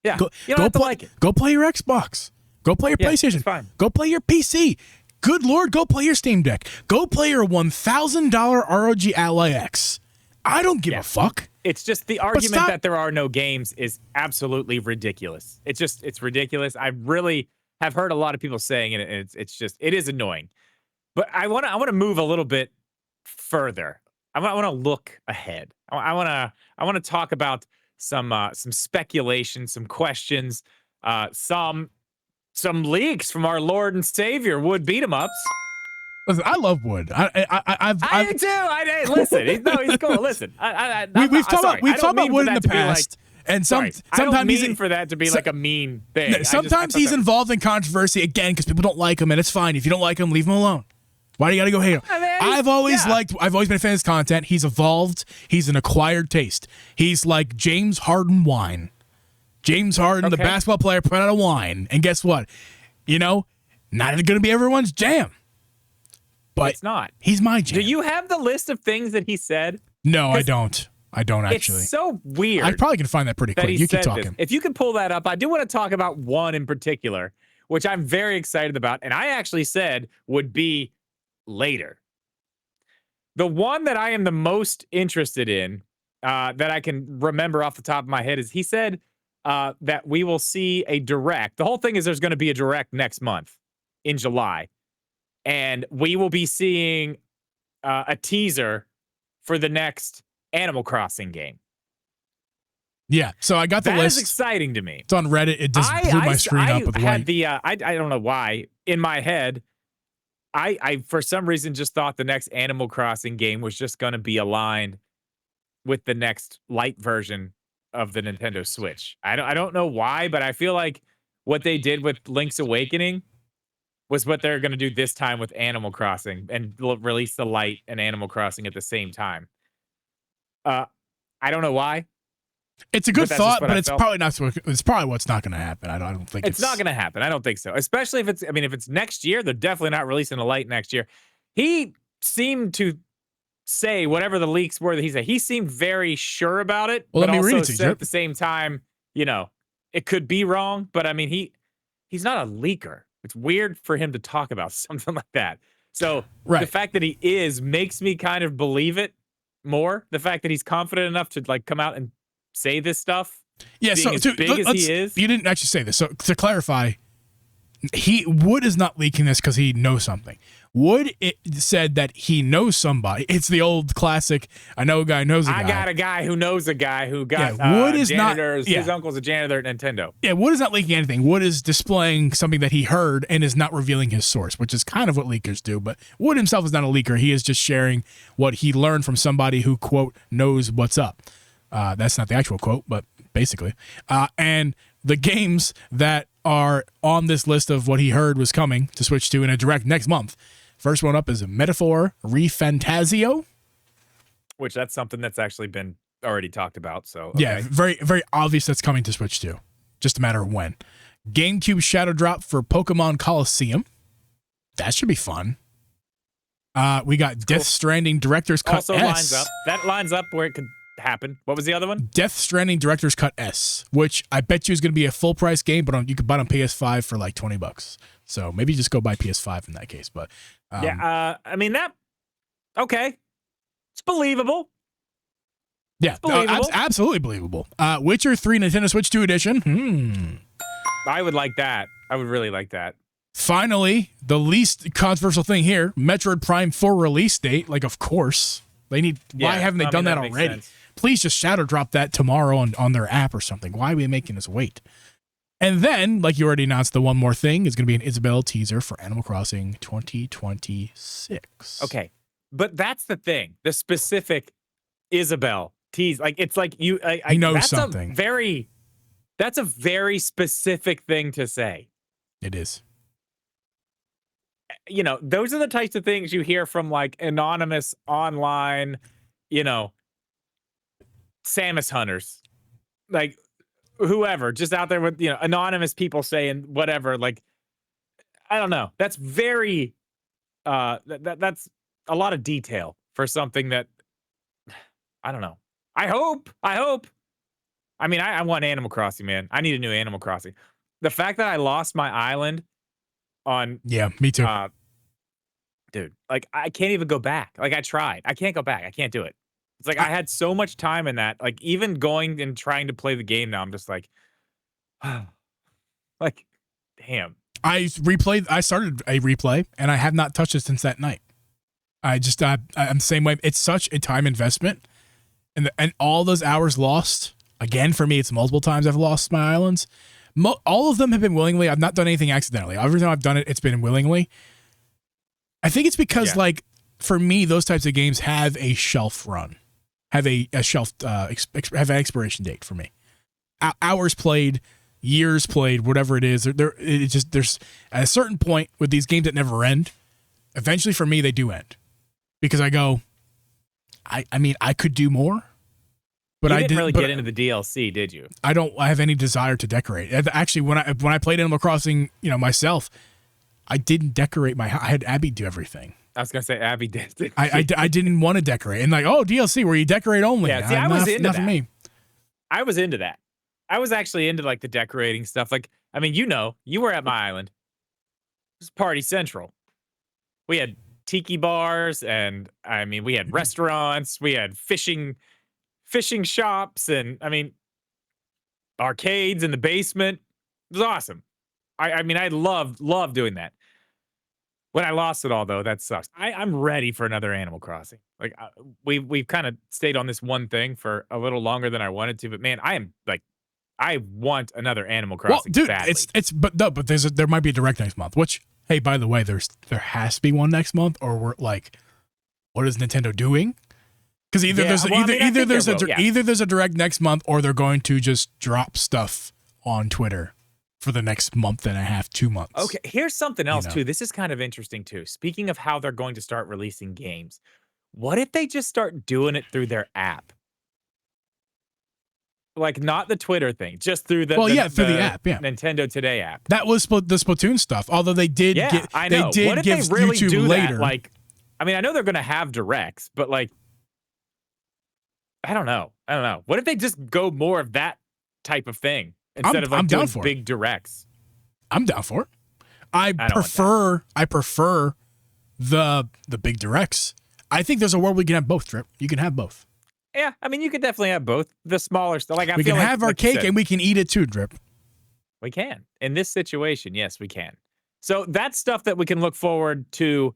Yeah, you don't have to like it. Go play your Xbox. Go play your PlayStation. It's fine. Go play your PC. Good Lord, go play your Steam Deck. Go play your $1,000 ROG Ally X. I don't give a fuck. It's just the argument that there are no games is absolutely ridiculous. It's ridiculous. I really have heard a lot of people saying it, and it is annoying. But I want to move a little bit further. I want to look ahead. I want to talk about some speculation, some questions, some leaks from our Lord and Savior Wood beat 'em ups. Listen, I love Wood. I do too. Listen, he's cool. Listen, we've talked about Wood in the past, and sometimes I don't mean for that to be like a mean thing. Sometimes he's involved in controversy again because people don't like him, and it's fine. If you don't like him, leave him alone. Why do you got to go hate him? I've always been a fan of his content. He's evolved. He's an acquired taste. He's like James Harden wine. James Harden, the basketball player, put out a wine, and guess what? Not going to be everyone's jam. But it's not. He's my jam. Do you have the list of things that he said? No, I don't. I don't actually. It's so weird. I probably can find that pretty quick. You keep talking. If you can pull that up, I do want to talk about one in particular, which I'm very excited about, and I actually said would be later. The one that I am the most interested in, that I can remember off the top of my head, is he said that we will see a direct. The whole thing is there's going to be a direct next month in July. And we will be seeing a teaser for the next Animal Crossing game. Yeah, so I got the list. That is exciting to me. It's on Reddit. It just blew my screen up with white. I don't know why. In my head, I for some reason just thought the next Animal Crossing game was just going to be aligned with the next light version of the Nintendo Switch. I don't know why, but I feel like what they did with Link's Awakening was what they're going to do this time with Animal Crossing and release the light and Animal Crossing at the same time. I don't know why. It's a good thought, but it's probably not. It's probably what's not going to happen. I don't think it's not going to happen. I don't think so. Especially if it's. I mean, if it's next year, they're definitely not releasing a light next year. He seemed to say whatever the leaks were that he said. He seemed very sure about it. Well, but let me read it also said at the same time, it could be wrong. But I mean, he's not a leaker. It's weird for him to talk about something like that. So the fact that he makes me kind of believe it more. The fact that he's confident enough to come out and say this stuff. Yeah, so as big as he is. You didn't actually say this. So to clarify, Wood is not leaking this because he knows something. Wood said that he knows somebody. It's the old classic. I know a guy knows a guy. I got a guy who knows a guy who got Wood is janitors. not. His uncle's a janitor at Nintendo. Yeah, Wood is not leaking anything. Wood is displaying something that he heard and is not revealing his source, which is kind of what leakers do. But Wood himself is not a leaker. He is just sharing what he learned from somebody who, quote, knows what's up. That's not the actual quote, but basically. And the games that are on this list of what he heard was coming to Switch 2 in a direct next month. First one up is Metaphor ReFantazio. Which that's something that's actually been already talked about. So okay. Yeah, very, very obvious that's coming to Switch 2. Just a matter of when. GameCube Shadow Drop for Pokemon Coliseum. That should be fun. We got Death Stranding Director's Cut also S. lines up. That lines up where it could happen. What was the other one? Death Stranding Director's Cut S, which I bet you is going to be a full price game, but you could buy it on PS5 for like $20. So maybe just go buy PS5 in that case. But yeah, I mean that. Okay, it's believable. Yeah, believable. Absolutely believable. Witcher 3 Nintendo Switch 2 edition. I would like that. I would really like that. Finally, the least controversial thing here: Metroid Prime 4 release date. Like, of course they need. Yeah, why haven't they done that already? Sense. Please just shadow drop that tomorrow on their app or something. Why are we making us wait? And then, like you already announced, the one more thing is going to be an Isabelle teaser for Animal Crossing 2026. Okay, but that's the thing. The specific Isabelle tease, like it's like you. I know that's something. That's a very specific thing to say. It is. You know, those are the types of things you hear from like anonymous online, Samus hunters, like whoever, just out there with, anonymous people saying whatever. Like, I don't know. That's very, that's a lot of detail for something that, I don't know. I hope. I mean, I want Animal Crossing, man. I need a new Animal Crossing. The fact that I lost my island on Yeah, me too. Dude, like I can't even go back. Like I tried. I can't go back. I can't do it. It's like I had so much time in that. Like even going and trying to play the game now, I'm just like, like, damn. I started a replay and I have not touched it since that night. I'm the same way. It's such a time investment, and all those hours lost. Again, for me, it's multiple times I've lost my islands. All of them have been willingly. I've not done anything accidentally. Every time I've done it, it's been willingly. I think it's because, like, for me, those types of games have a shelf run, have a shelf, have an expiration date for me. Hours played, years played, whatever it is. There's at a certain point with these games that never end. Eventually, for me, they do end because I go. I mean, I could do more. But you didn't really get into the DLC, did you? I don't have any desire to decorate. Actually, when I played Animal Crossing, myself, I didn't decorate I had Abby do everything. I was gonna say Abby did. I didn't want to decorate, and like, DLC where you decorate only. Yeah, see, I was into that. For me. I was into that. I was actually into like the decorating stuff. Like, I mean, you were at my island. It was party central. We had tiki bars, and I mean, we had restaurants. We had fishing shops, and I mean arcades in the basement. It was awesome. I mean I loved doing that. When I lost it all though, that sucks. I'm ready for another Animal Crossing. Like we've kind of stayed on this one thing for a little longer than I wanted to, but man, I want another Animal Crossing. Well, dude, badly. but there might be a direct next month, which, hey, by the way, there has to be one next month, or we're like, what is Nintendo doing? Because either there's a direct next month, or they're going to just drop stuff on Twitter for the next month and a half, 2 months. Okay, here's something else too. This is kind of interesting too. Speaking of how they're going to start releasing games, what if they just start doing it through their app? Like not the Twitter thing, just through the through the app, yeah. Nintendo Today app. That was the Splatoon stuff. Although they did, I know. They did what if give they really YouTube do later. That? Like, I mean, I know they're going to have directs, but like, I don't know. What if they just go more of that type of thing instead of like doing big directs? I'm down for it. I prefer the big directs. I think there's a world we can have both, Drip. You can have both. Yeah, I mean, you could definitely have both. The smaller stuff, like we can have our cake and we can eat it too, Drip. We can. In this situation, yes, we can. So that's stuff that we can look forward to,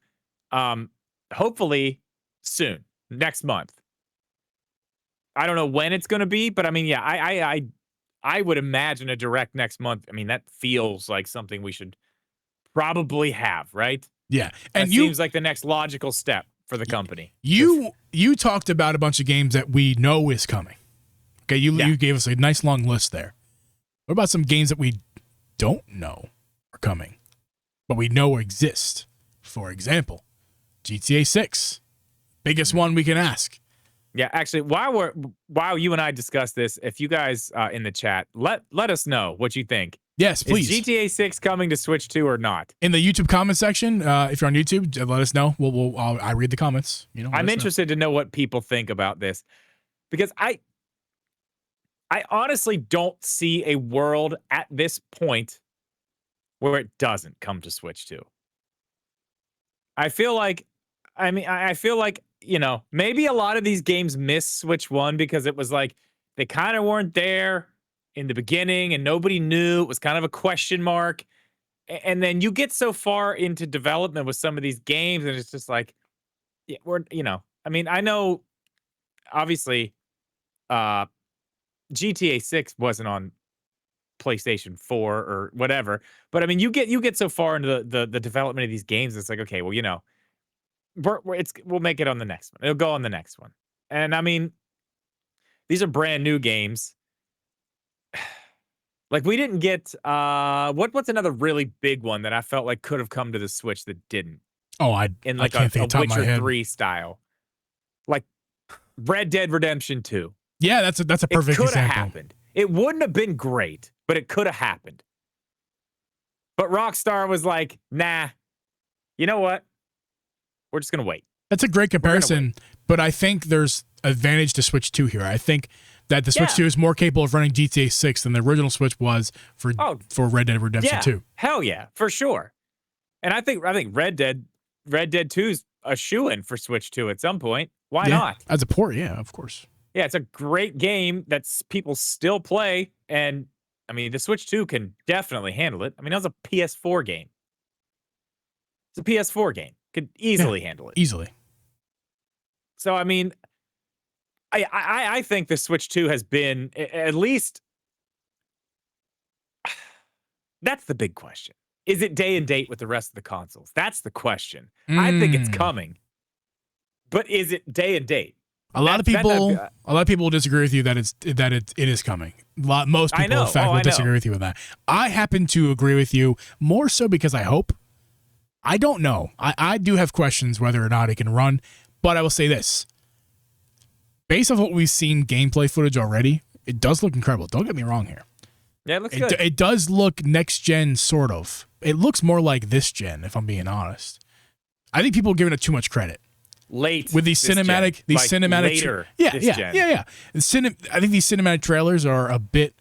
hopefully soon, next month. I don't know when it's going to be, but I mean, yeah, I would imagine a direct next month. I mean, that feels like something we should probably have, right? Yeah, And seems like the next logical step for the company. You talked about a bunch of games that we know is coming. Okay, you gave us a nice long list there. What about some games that we don't know are coming, but we know exist? For example, GTA 6, biggest one we can ask. Yeah, actually, while you and I discuss this, if you guys in the chat, let us know what you think. Yes, please. Is GTA 6 coming to Switch 2 or not? In the YouTube comment section, if you're on YouTube, let us know. I read the comments. I'm interested to know what people think about this, because I honestly don't see a world at this point where it doesn't come to Switch 2. I feel like, maybe a lot of these games miss Switch 1 because it was like they kind of weren't there in the beginning and nobody knew. It was kind of a question mark. And then you get so far into development with some of these games and it's just like, I know obviously GTA 6 wasn't on PlayStation 4 or whatever, but I mean, you get so far into the development of these games, it's like, okay, well, we'll make it on the next one. It'll go on the next one. And I mean, these are brand new games. Like we didn't get what's another really big one that I felt like could have come to the Switch that didn't? In like a Witcher 3 style. Like Red Dead Redemption 2. Yeah, that's a perfect example. It could have happened. It wouldn't have been great, but it could have happened. But Rockstar was like, nah, you know what? We're just going to wait. That's a great comparison, but I think there's advantage to Switch 2 here. I think that the Switch 2 is more capable of running GTA 6 than the original Switch was for Red Dead Redemption 2. Hell yeah, for sure. And I think Red Dead 2 is a shoo-in for Switch 2 at some point. Why not? As a port, yeah, of course. Yeah, it's a great game that people still play, and I mean, the Switch 2 can definitely handle it. I mean, that was a PS4 game. It's a PS4 game. Could easily handle it. Easily. So, I mean, I think the Switch 2 has been at least. That's the big question. Is it day and date with the rest of the consoles? That's the question. I think it's coming. But is it day and date? A lot of people will disagree with you that it is coming. Most people, in fact, will disagree with you with that. I happen to agree with you more so because I hope. I don't know. I do have questions whether or not it can run, but I will say this. Based on what we've seen gameplay footage already, it does look incredible. Don't get me wrong here. Yeah, it looks good. It does look next gen, sort of. It looks more like this gen, if I'm being honest. I think people are giving it too much credit. Late with these cinematic, later. Yeah. I think these cinematic trailers are a bit,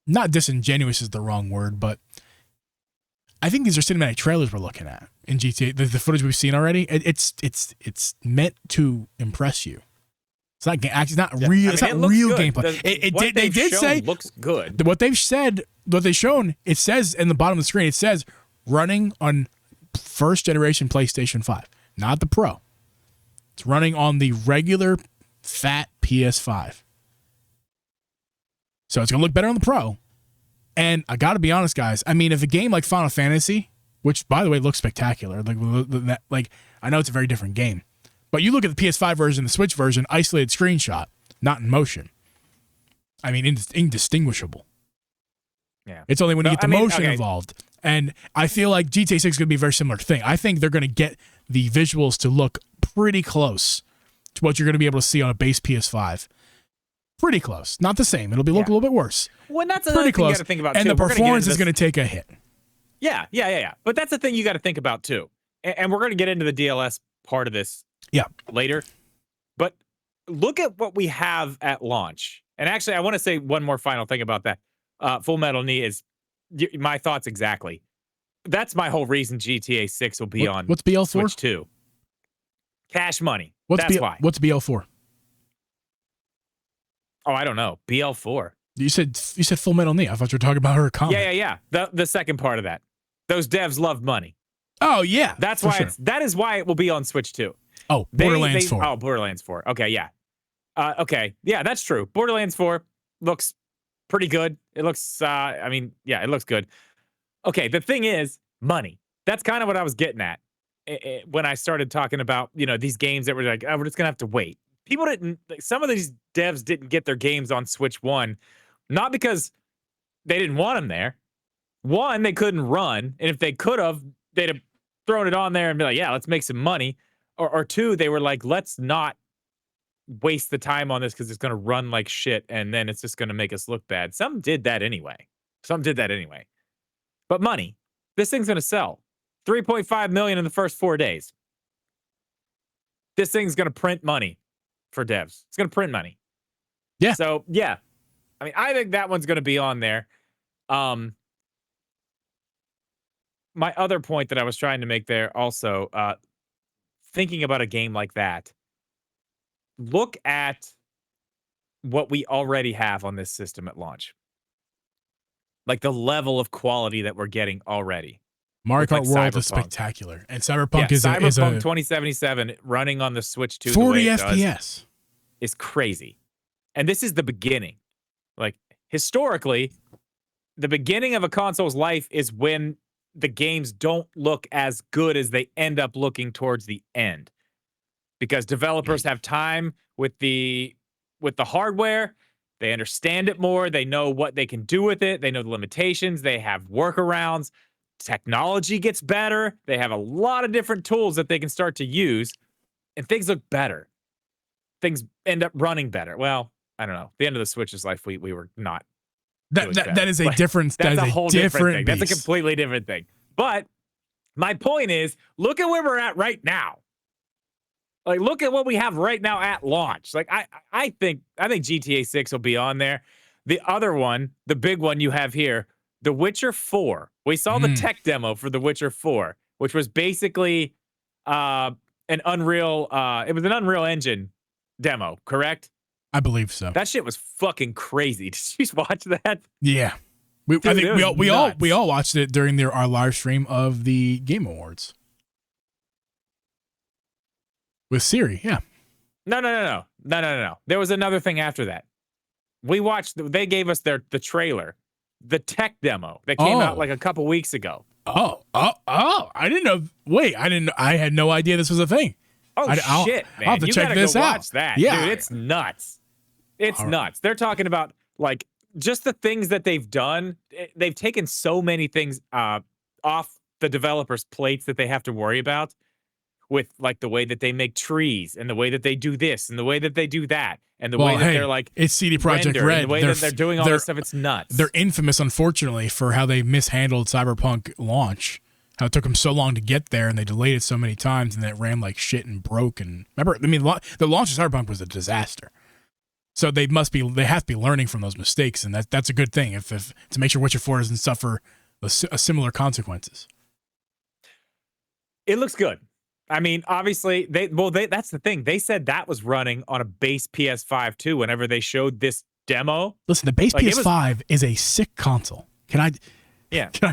not disingenuous is the wrong word, but I think these are cinematic trailers we're looking at in GTA. The footage we've seen already, it's meant to impress you. It's not actually not real. It's not real gameplay. They did say looks good. What they've shown, it says in the bottom of the screen, it says running on first generation PlayStation 5. Not the Pro. It's running on the regular fat PS5. So it's going to look better on the Pro. And I got to be honest, guys. I mean, if a game like Final Fantasy, which, by the way, looks spectacular. Like I know it's a very different game. But you look at the PS5 version, the Switch version, isolated screenshot, not in motion. I mean, indistinguishable. Yeah. It's only when you get the motion involved. And I feel like GTA 6 is going to be a very similar thing. I think they're going to get the visuals to look pretty close to what you're going to be able to see on a base PS5. Pretty close. Not the same. It'll look a little bit worse. Well, that's another thing you got to think about, and too. And the performance is going to take a hit. Yeah. But that's the thing you got to think about, too. And we're going to get into the DLS part of this later. But look at what we have at launch. And actually, I want to say one more final thing about that. Full Metal Knee is my thoughts exactly. That's my whole reason GTA 6 will be on what's BL4? Switch 2. Cash money. That's why. What's BL4? Oh, I don't know. BL4. You said Full Metal Knee. I thought you were talking about her comment. Yeah. The second part of that. Those devs love money. Oh yeah, That's for why sure. that is why it will be on Switch 2. Oh, Borderlands 4. Oh, Borderlands 4. Okay, yeah. Okay, yeah, that's true. Borderlands 4 looks pretty good. It looks, I mean, yeah, it looks good. Okay, the thing is money. That's kind of what I was getting at when I started talking about, these games that were like, oh, we're just gonna have to wait. People didn't. Some of these devs didn't get their games on Switch 1, not because they didn't want them there. One, they couldn't run, and if they could have, they'd have thrown it on there and be like, yeah, let's make some money. Or two, they were like, let's not waste the time on this because it's going to run like shit and then it's just going to make us look bad. Some did that anyway. But money, this thing's going to sell 3.5 million in the first 4 days. This thing's going to print money for devs. It's going to print money. Yeah. So, yeah. I mean, I think that one's going to be on there. My other point that I was trying to make there also, thinking about a game like that, look at what we already have on this system at launch. Like the level of quality that we're getting already. Mario Kart like World is Cyberpunk. spectacular, and Cyberpunk is Cyberpunk a 2077 running on the Switch 2 40 the way it does FPS. is crazy. And this is the beginning. Like historically, the beginning of a console's life is when the games don't look as good as they end up looking towards the end. Because developers have time with the hardware, they understand it more, they know what they can do with it, they know the limitations, they have workarounds, technology gets better, they have a lot of different tools that they can start to use, and things look better. Things end up running better. Well, I don't know. The end of the Switch's life, we were not. That is a different. That's a whole different thing. Beast. That's a completely different thing. But my point is, look at where we're at right now. Like, look at what we have right now at launch. Like, I think GTA 6 will be on there. The other one, the big one you have here, The Witcher 4. We saw the tech demo for The Witcher 4, which was basically an Unreal. It was an Unreal Engine demo, correct? I believe so. That shit was fucking crazy. Did you watch that? Yeah, I think we all watched it during our live stream of the Game Awards with Siri. Yeah. No. There was another thing after that. We watched. They gave us the trailer, the tech demo that came out like a couple weeks ago. Oh! I didn't know. Wait, I didn't. I had no idea this was a thing. Oh shit, man! I'll have to check this out. Watch that, yeah, dude. It's nuts. It's nuts. They're talking about like just the things that they've done. They've taken so many things off the developers' plates that they have to worry about, with like the way that they make trees and the way that they do this and the way that they do that and the way that they're like it's CD Projekt Red. And the way that they're doing all this stuff. It's nuts. They're infamous, unfortunately, for how they mishandled Cyberpunk launch. How it took them so long to get there, and they delayed it so many times, and then it ran like shit and broke. And remember, I mean, the launch of Cyberpunk was a disaster. So they have to be learning from those mistakes, and that's a good thing. If to make sure Witcher 4 doesn't suffer a similar consequences. It looks good. I mean, obviously, that's the thing. They said that was running on a base PS5 too. Whenever they showed this demo, listen, the base PS5 is a sick console. Can I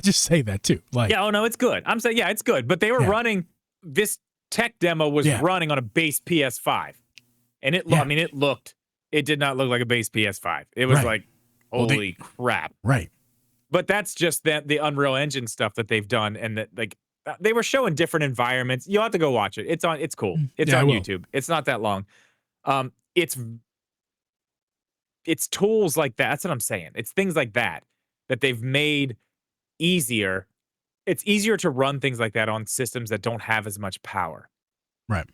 just say that too? Like, yeah, oh no, it's good. I'm saying, yeah, it's good. But they were running this tech demo was running on a base PS5, and it did not look like a base PS5. It was like, holy crap. Right. But that's just the Unreal Engine stuff that they've done, and that like they were showing different environments. You'll have to go watch it. It's cool. It's on YouTube. It's not that long. It's tools like that. That's what I'm saying. It's things like that they've made easier. It's easier to run things like that on systems that don't have as much power. Right.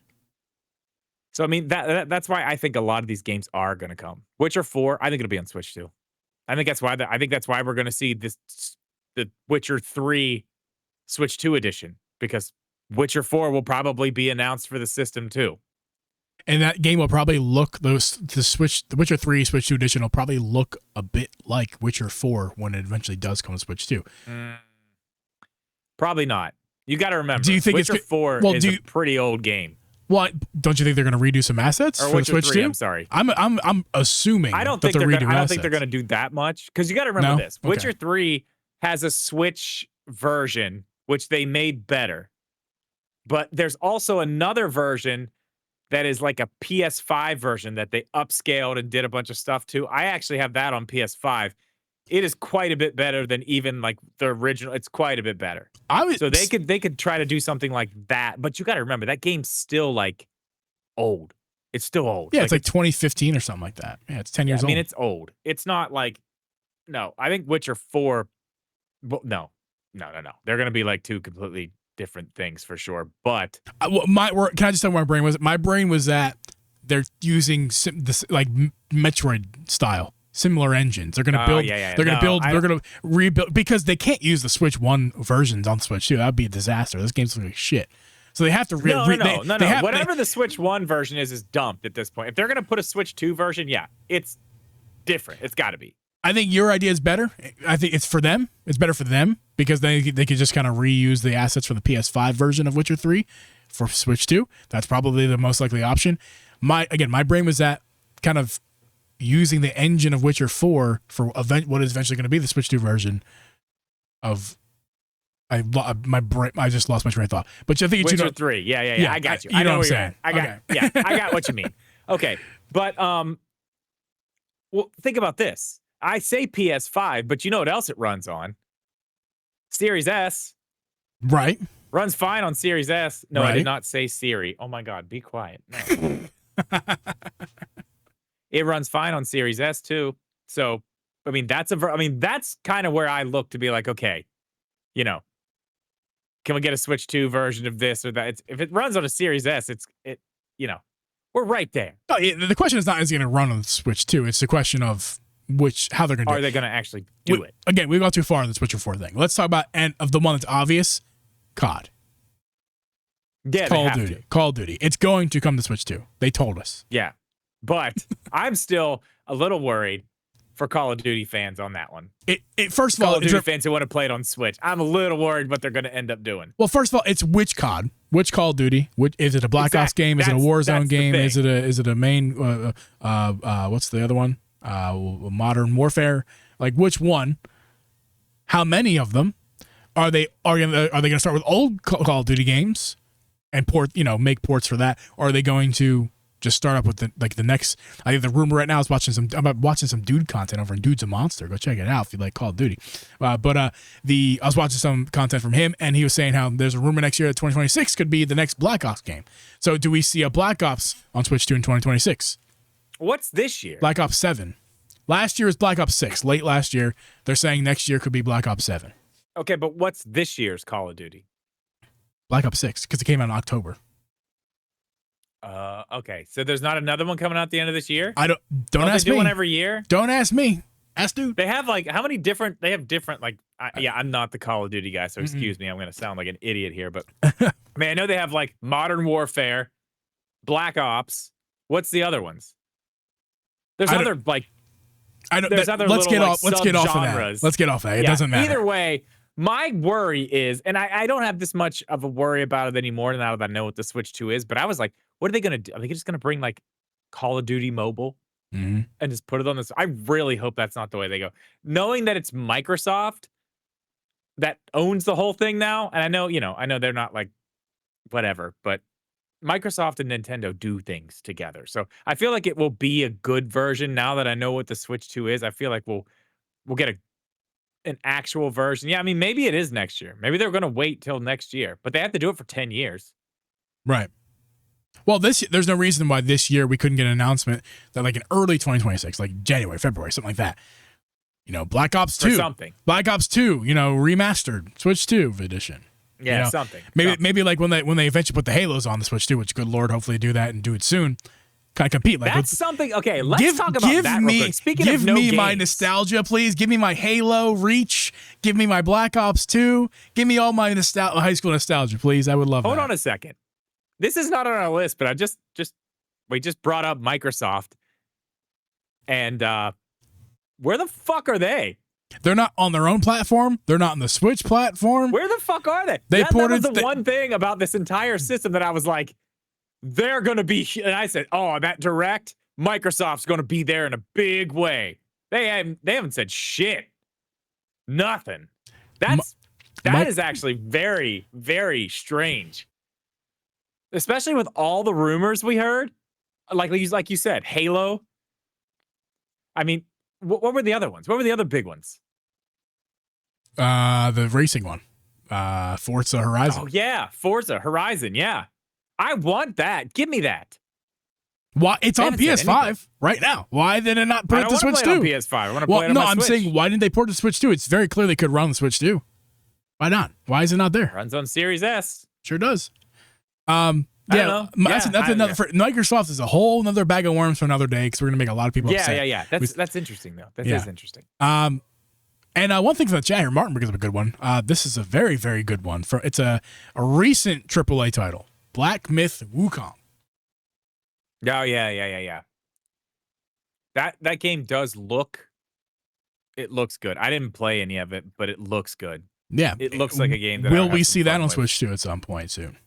So, I mean, that's why I think a lot of these games are going to come. Witcher 4, I think it'll be on Switch too. I think that's why we're going to see the Witcher 3 Switch 2 edition, because Witcher 4 will probably be announced for the system too. And that game will probably look the Witcher 3 Switch 2 edition will probably look a bit like Witcher 4 when it eventually does come to Switch 2. Probably not. You got to remember, do you think Witcher 4 is a pretty old game. What, don't you think they're going to redo some assets for Witcher Switch 3, 2? I'm sorry. I'm assuming. I don't think they're going to do that much, because you got to remember this. Witcher 3 has a Switch version, which they made better. But there's also another version that is like a PS5 version that they upscaled and did a bunch of stuff to. I actually have that on PS5. It is quite a bit better than even like the original. It's quite a bit better. So they could try to do something like that, but you got to remember that game's still like old. It's still old. Yeah, it's like 2015 or something like that. Yeah, it's 10 years old. I mean, it's old. It's not like no. I think Witcher 4. No. They're gonna be like two completely different things for sure. But can I just tell you where my brain was? My brain was that they're using this like Metroid style. Similar engines. They're gonna build. They're gonna build. They're gonna rebuild because they can't use the Switch 1 versions on Switch 2. That'd be a disaster. This game's like shit. So they have to. Whatever the Switch 1 version is dumped at this point. If they're gonna put a Switch 2 version, yeah, it's different. It's got to be. I think your idea is better. I think it's for them. It's better for them because they could just kind of reuse the assets for the PS5 version of Witcher 3 for Switch 2. That's probably the most likely option. My brain was that kind of using the engine of Witcher 4 for what is eventually going to be the Switch 2 version of. I just lost my train of thought. But I think it's Witcher 3. Yeah. I got you. I know what you're saying. I got what you mean. Okay, but well, think about this. I say PS5, but you know what else it runs on? Series S. Right. Runs fine on Series S. No, right. I did not say Siri. Oh my God, be quiet. No. It runs fine on Series S too. So, I mean, that's kind of where I look to be like, okay, you know, can we get a Switch 2 version of this or that? If it runs on a Series S, we're right there. Oh, yeah, the question is not is it going to run on the Switch 2. It's the question of how they're going to do it. Are they going to actually do it? Again, we've gone too far in the Switcher 4 thing. Let's talk about of the one that's obvious, COD. Yeah, Call of Duty. It's going to come to Switch 2. They told us. Yeah. But I'm still a little worried for Call of Duty fans on that one. First of all, Call of Duty fans who want to play it on Switch. I'm a little worried what they're going to end up doing. Well, first of all, it's which COD? Which Call of Duty? Is it a Black Ops game? Is it a Warzone game? Is it a main what's the other one? Modern Warfare? Like which one? How many of them? Are they going to start with old Call of Duty games and make ports for that? Or are they going to just start up with the next? I think the rumor right now is I'm watching some dude content over in Dude's a Monster. Go check it out if you like Call of Duty. I was watching some content from him, and he was saying how there's a rumor next year that 2026 could be the next Black Ops game. So do we see a Black Ops on Switch 2 in 2026? What's this year? Black Ops 7. Last year was Black Ops 6. Late last year. They're saying next year could be Black Ops 7. Okay, but what's this year's Call of Duty? Black Ops 6, because it came out in October. Okay, so there's not another one coming out at the end of this year? Don't ask they do me. one every year? Don't ask me. Ask Dude. They have like how many different? They have different like. I'm not the Call of Duty guy, so excuse me. I'm gonna sound like an idiot here, but I mean I know they have like Modern Warfare, Black Ops. What's the other ones? There's other like. Let's get off of that. Let's get off that. It doesn't matter. Either way, my worry is, and I don't have this much of a worry about it anymore now that I know what the Switch 2 is, but I was like, what are they going to do? Are they just going to bring like Call of Duty Mobile and just put it on this? I really hope that's not the way they go. Knowing that it's Microsoft that owns the whole thing now, and I know they're not like whatever, but Microsoft and Nintendo do things together. So I feel like it will be a good version now that I know what the Switch 2 is. I feel like we'll get an actual version. Yeah, I mean, maybe it is next year. Maybe they're going to wait till next year, but they have to do it for 10 years. Right. Well, there's no reason why this year we couldn't get an announcement that like in early 2026, like January, February, something like that. Black Ops 2. Something. Black Ops 2, remastered, Switch 2 edition. Yeah, something. Maybe like when they eventually put the Halos on the Switch 2, which good Lord, hopefully do that and do it soon. Kind of compete. Like that's something. Okay, let's talk about that real quick. Speaking of no games. Give me my nostalgia, please. Give me my Halo Reach. Give me my Black Ops 2. Give me all my high school nostalgia, please. I would love that. Hold on a second. This is not on our list, but we just brought up Microsoft. And where the fuck are they? They're not on their own platform. They're not on the Switch platform. Where the fuck are they? That was the one thing about this entire system that I was like, they're going to be, and I said, oh, that Direct, Microsoft's going to be there in a big way. They haven't said shit. Nothing. That's That is actually very, very strange. Especially with all the rumors we heard. Like you said, Halo. I mean, what were the other ones? What were the other big ones? The racing one. Forza Horizon. Oh, yeah. Forza Horizon. Yeah. I want that. Give me that. Why? It's on PS5 right now. Why did it not put it to Switch 2? On PS5. I want to play it on my I'm Switch. saying, why didn't they port it to Switch 2? It's very clear they could run the Switch 2. Why not? Why is it not there? Runs on Series S. Sure does. I don't know. That's another. For Microsoft is a whole another bag of worms for another day because we're gonna make a lot of people upset. Yeah. That's interesting though. That is interesting. And one thing from the chat here, Martin brings up a good one. This is a very, very good one. It's a recent AAA title, Black Myth Wukong. Oh yeah. That game does look. It looks good. I didn't play any of it, but it looks good. Yeah, it looks like a game. That will we see that on Switch 2 at some point soon?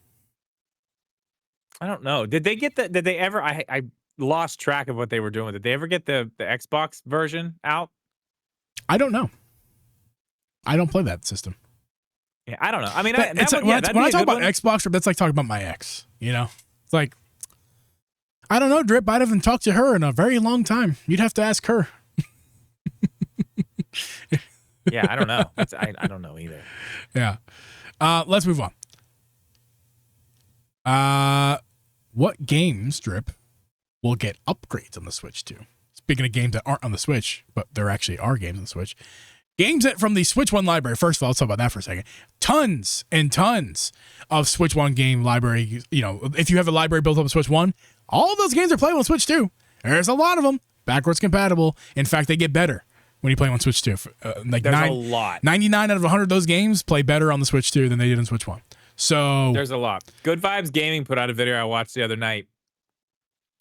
I don't know. Did they get Did they ever? I lost track of what they were doing. Did they ever get the Xbox version out? I don't know. I don't play that system. Yeah, I don't know. I mean, when I talk about Xbox, that's like talking about my ex. You know, it's like I don't know, Drip. I haven't talked to her in a very long time. You'd have to ask her. Yeah, I don't know. I don't know either. Yeah. Let's move on. What games, Drip, will get upgrades on the Switch 2? Speaking of games that aren't on the Switch, but there actually are games on the Switch. Games that from the Switch 1 library. First of all, let's talk about that for a second. Tons and tons of Switch 1 game library. You know, if you have a library built up on Switch 1, all of those games are playable on Switch 2. There's a lot of them. Backwards compatible. In fact, they get better when you play on Switch 2. There's a lot. 99 out of 100 of those games play better on the Switch 2 than they did on Switch 1. So there's a lot. Good Vibes Gaming put out a video I watched the other night.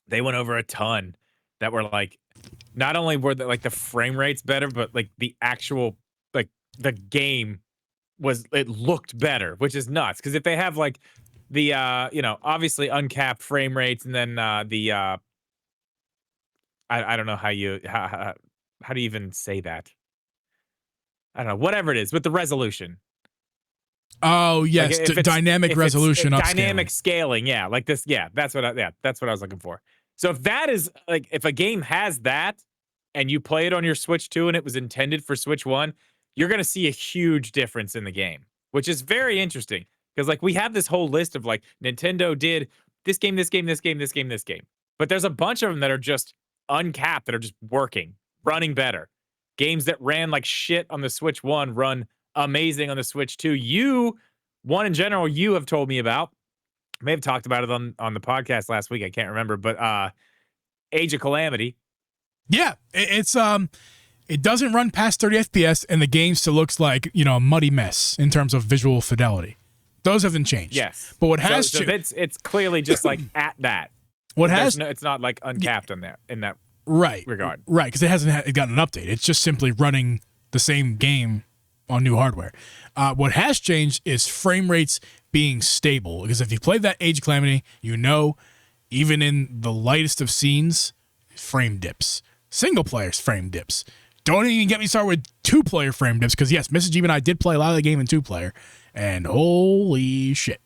They went over a ton that were like, not only were the frame rates better, but like the actual the game it looked better, which is nuts. Because if they have like the obviously uncapped frame rates, and then I don't know how do you even say that? I don't know, whatever it is with the resolution. Oh yes, like dynamic resolution, dynamic scaling. Yeah, like this. Yeah, that's what I was looking for. So if that is like, if a game has that, and you play it on your Switch 2, and it was intended for Switch 1, you're gonna see a huge difference in the game, which is very interesting. Because like we have this whole list of like Nintendo did this game, this game, this game, this game, this game, but there's a bunch of them that are just uncapped, that are just working, running better. Games that ran like shit on the Switch 1 run amazing on the Switch 2. You have told me about. I may have talked about it on the podcast last week. I can't remember, but Age of Calamity. Yeah, it's it doesn't run past 30 FPS, and the game still looks like a muddy mess in terms of visual fidelity. Those haven't changed. Yes, but what has so it's clearly just like at that. It's not like uncapped in that regard. Right, because it hasn't gotten an update. It's just simply running the same game on new hardware. What has changed is frame rates being stable, because if you play that Age of Calamity, even in the lightest of scenes, frame dips. Single players frame dips. Don't even get me started with 2-player frame dips, because yes, Mrs. Jeep and I did play a lot of the game in 2-player, and holy shit.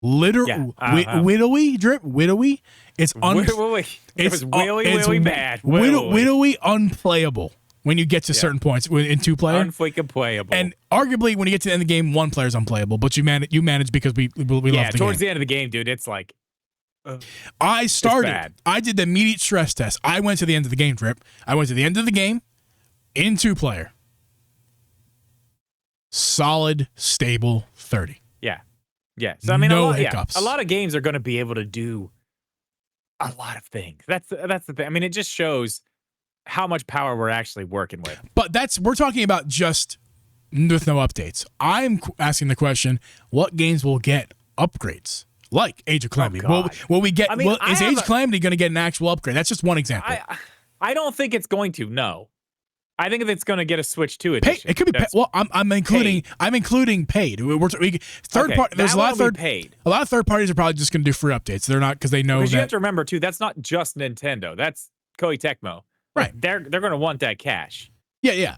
Literally, widowy. It's willy bad. Widowy unplayable when you get to certain points in 2-player. Unplayable. And arguably, when you get to the end of the game, 1 player is unplayable, but you manage because we love the game. Towards the end of the game, dude, it's like I did the immediate stress test. I went to the end of the game, Drip. I went to the end of the game in 2-player. Solid, stable 30. Yeah. So I mean, no hiccups. A lot of games are going to be able to do a lot of things. That's the thing. I mean, it just shows how much power we're actually working with. But we're talking about just with no updates. I'm asking the question: what games will get upgrades? Like Age of Calamity. Will we get? Is Age of Calamity going to get an actual upgrade? That's just one example. I don't think it's going to. No, I think it's going to get a Switch 2 edition. It could be. I'm including paid. Third party. There's a lot of paid. A lot of third parties are probably just going to do free updates. They're not, because they know that. You have to remember too. That's not just Nintendo. That's Koei Tecmo. Right. They're going to want that cash. Yeah.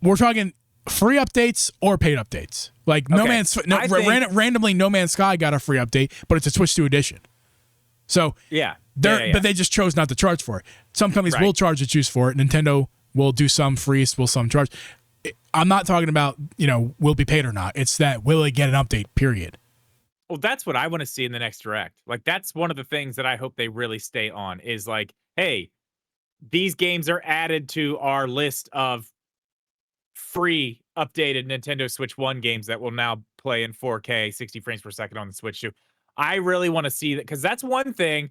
We're talking free updates or paid updates. Like randomly No Man's Sky got a free update, but it's a Switch 2 edition. So but they just chose not to charge for it. Some companies will charge to choose for it. Nintendo will do some free, will some charge. I'm not talking about, will it be paid or not. It's that will it get an update, period. Well, that's what I want to see in the next Direct. Like, that's one of the things that I hope they really stay on is like, hey, these games are added to our list of free updated Nintendo Switch 1 games that will now play in 4K, 60 frames per second on the Switch 2. I really want to see that, because that's one thing,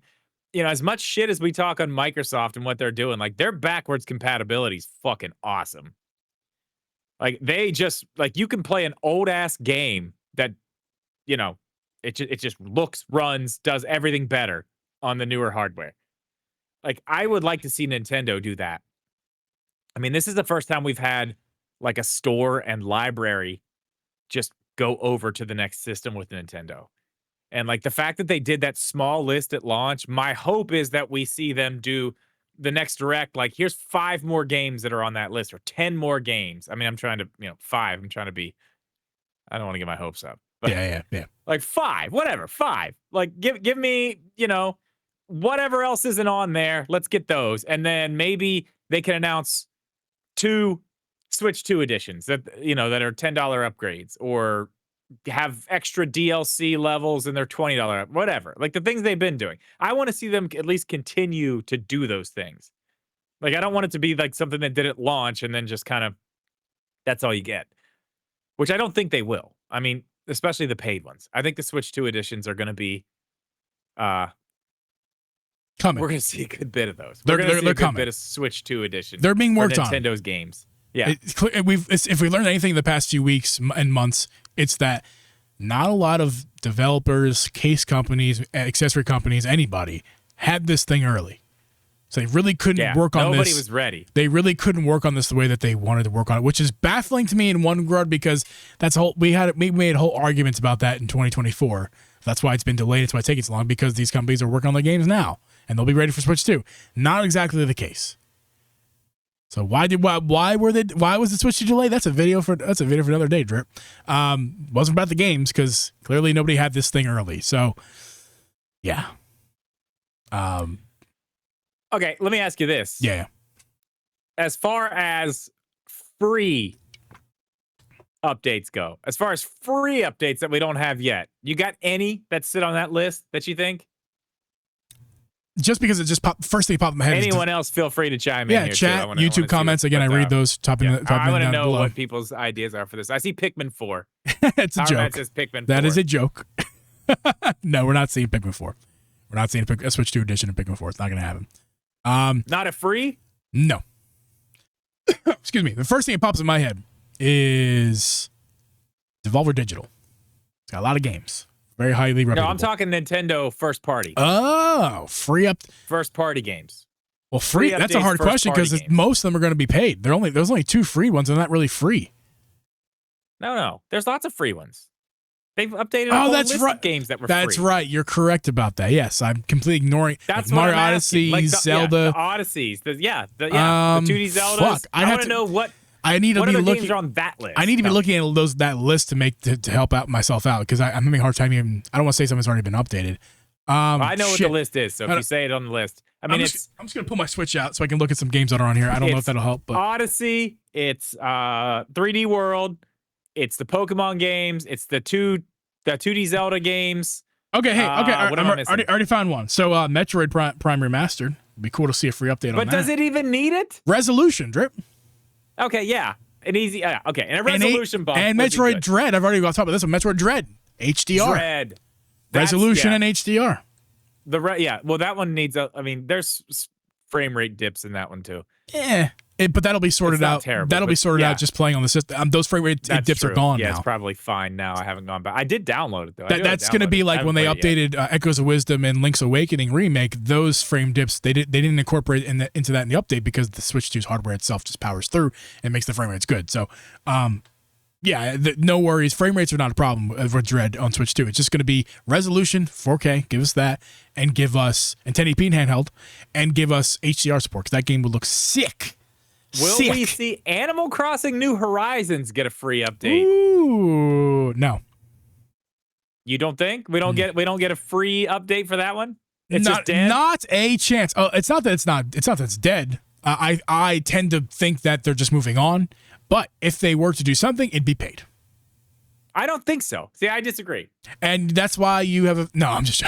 as much shit as we talk on Microsoft and what they're doing, like their backwards compatibility is fucking awesome. Like they just, like you can play an old ass game that, it just looks, runs, does everything better on the newer hardware. Like I would like to see Nintendo do that. I mean, this is the first time we've had like a store and library just go over to the next system with Nintendo. And like the fact that they did that small list at launch, my hope is that we see them do the next Direct. Like here's 5 more games that are on that list or 10 more games. I mean, I'm trying to, 5. I'm trying to be, I don't want to get my hopes up. But yeah. Like 5, whatever, 5. Like give me, whatever else isn't on there. Let's get those. And then maybe they can announce 2 Switch 2 editions that, that are $10 upgrades or have extra DLC levels and they're $20, whatever. Like the things they've been doing. I want to see them at least continue to do those things. Like I don't want it to be like something that did at launch and then just kind of, that's all you get. Which I don't think they will. I mean, especially the paid ones. I think the Switch 2 editions are going to be coming. We're going to see a good bit of those. They're a good coming. bit of Switch 2 editions. They're being worked on. Nintendo's games. Yeah. If we learned anything in the past few weeks and months, it's that not a lot of developers, case companies, accessory companies, anybody had this thing early. So they really couldn't work on this. Nobody was ready. They really couldn't work on this the way that they wanted to work on it, which is baffling to me in one regard because we made whole arguments about that in 2024. That's why it's been delayed. It's why it's taking so long, because these companies are working on their games now and they'll be ready for Switch 2. Not exactly the case. So why was the Switch 2 delayed? That's a video for another day, Drip. Wasn't about the games because clearly nobody had this thing early. So yeah. Okay, let me ask you this. Yeah. As far as free updates go, as far as free updates that we don't have yet, you got any that sit on that list that you think? Just because it just popped, first thing popped in my head. Anyone else, feel free to chime in. Yeah, here chat, too. YouTube comments. Again, I read those. I want to know what people's ideas are for this. I see Pikmin 4. It's a joke. Says Pikmin 4. That is a joke. No, we're not seeing Pikmin 4. We're not seeing a Switch 2 edition of Pikmin 4. It's not going to happen. Not a free? No. Excuse me. The first thing that pops in my head is Devolver Digital. It's got a lot of games. Very highly reputable. No, I'm talking Nintendo first party. Oh, free up. First party games. Well, free that's a hard question because most of them are going to be paid. There's only 2 free ones. They're not really free. No. There's lots of free ones. They've updated a whole list of games that were free. That's right. You're correct about that. Yes, I'm completely ignoring that's like Mario Odyssey, Zelda. The Odysseys. The 2D Zeldas. Fuck. I want to know what I need to be looking games are on that list. I need to be looking at that list to help out myself out because I'm having a hard time even. I don't want to say something's already been updated. I know what the list is, so if you say it on the list, I'm just gonna pull my Switch out so I can look at some games that are on here. I don't know if that'll help. But Odyssey, it's 3D World, it's the Pokemon games, it's the 2D Zelda games. Okay, hey, okay, what am I missing? already found one. So Metroid Prime Remastered. It'd be cool to see a free update on that. But does it even need it? Resolution, Drip. Okay, yeah. An easy, okay. And a resolution bump. And Metroid Dread. I've already got to talk about this one. Metroid Dread. HDR. Dread. Resolution and HDR. Well, that one needs there's frame rate dips in that one too. Yeah. But that'll be sorted out. Terrible, that'll be sorted out just playing on the system. Those frame rate dips are gone now. Yeah, it's probably fine now. I haven't gone back. I did download it though. That's going to be like when they updated Echoes of Wisdom and Link's Awakening remake. Those frame dips they didn't incorporate into that in the update because the Switch 2's hardware itself just powers through and makes the frame rates good. So, no worries. Frame rates are not a problem with Dread on Switch 2. It's just going to be resolution 4K. Give us that and give us and 1080p in handheld and give us HDR support because that game would look sick. Will Sick. we see Animal Crossing New Horizons get a free update? Ooh, no. You don't think we don't get a free update for that one? It's just dead. Not a chance. Oh, it's not that it's dead. I tend to think that they're just moving on. But if they were to do something, it'd be paid. I don't think so. See, I disagree. And that's why you have I'm just.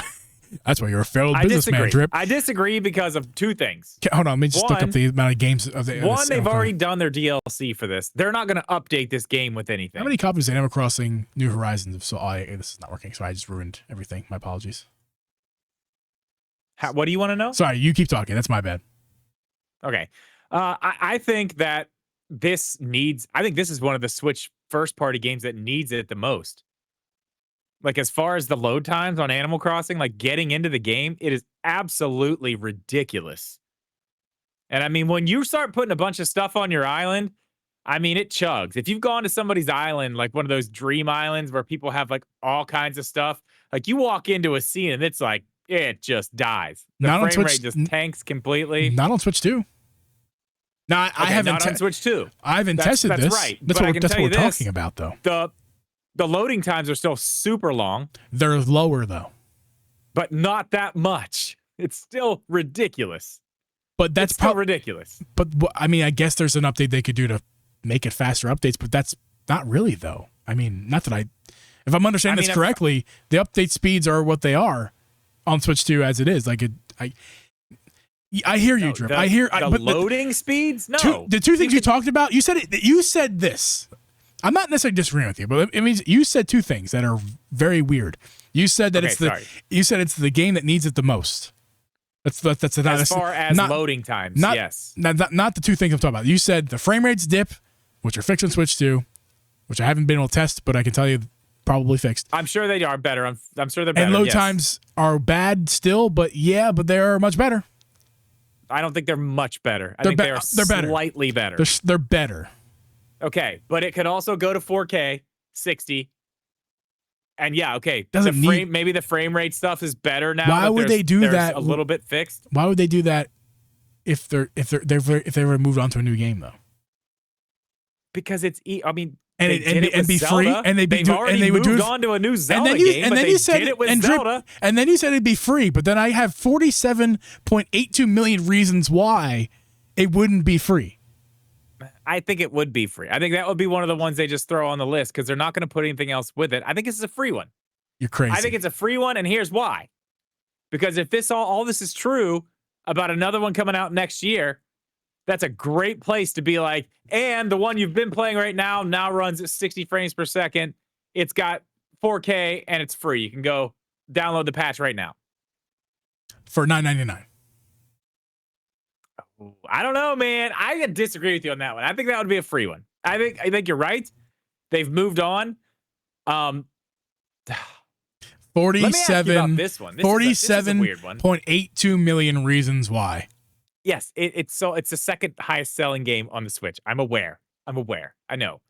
That's why you're a failed businessman, Drip. I disagree because of two things. Okay, hold on, let me just look up the amount of games of the. One, they've already done their DLC for this. They're not going to update this game with anything. How many copies of Animal Crossing New Horizons? So this is not working. So I just ruined everything. My apologies. What do you want to know? Sorry, you keep talking. That's my bad. Okay. I think that this is one of the Switch first party games that needs it the most. Like, as far as the load times on Animal Crossing, like getting into the game, it is absolutely ridiculous. And I mean, when you start putting a bunch of stuff on your island, I mean, it chugs. If you've gone to somebody's island, like one of those dream islands where people have like all kinds of stuff, like you walk into a scene and it's like, it just dies. The frame rate just tanks completely. Not on Switch 2. No, I haven't. Not on Switch 2. I haven't tested this. That's right. That's what we're talking about, though. The loading times are still super long. They're lower, though. But not that much. It's still ridiculous. But that's still ridiculous. But I mean, I guess there's an update they could do to make it faster updates, but that's not really, though. I mean, not that if I'm understanding this correctly, the update speeds are what they are on Switch 2 as it is. Like, I hear you, Drip. But loading speeds? No. The two things you talked about, you said this. I'm not necessarily disagreeing with you, but it means you said two things that are very weird. You said that it's the game that needs it the most. That's as far as loading times. Yes. Not the two things I'm talking about. You said the frame rates dip, which are fixed on Switch 2, which I haven't been able to test, but I can tell you probably fixed. I'm sure they are better. I'm sure they're better. And load times are bad still, but they're much better. I don't think they're much better. I think they're slightly better. They're better. Okay, but it could also go to 4K 60. And maybe the frame rate stuff is better now. Why would they do that? A little bit fixed. Why would they do that if they were moved on to a new game though? Because it's and be free, and they've already moved on to a new Zelda game. And then you said it with Zelda, and then you said it'd be free. But then I have 47.82 million reasons why it wouldn't be free. I think it would be free. I think that would be one of the ones they just throw on the list because they're not going to put anything else with it. I think this is a free one. You're crazy. I think it's a free one, and here's why. Because if all this is true about another one coming out next year, that's a great place to be like, and the one you've been playing right now runs at 60 frames per second. It's got 4K, and it's free. You can go download the patch right now. For $9.99. I don't know, man. I disagree with you on that one. I think that would be a free one. I think you're right. They've moved on. 47.82 million reasons why. Yes, it's the second highest selling game on the Switch. I'm aware. I know.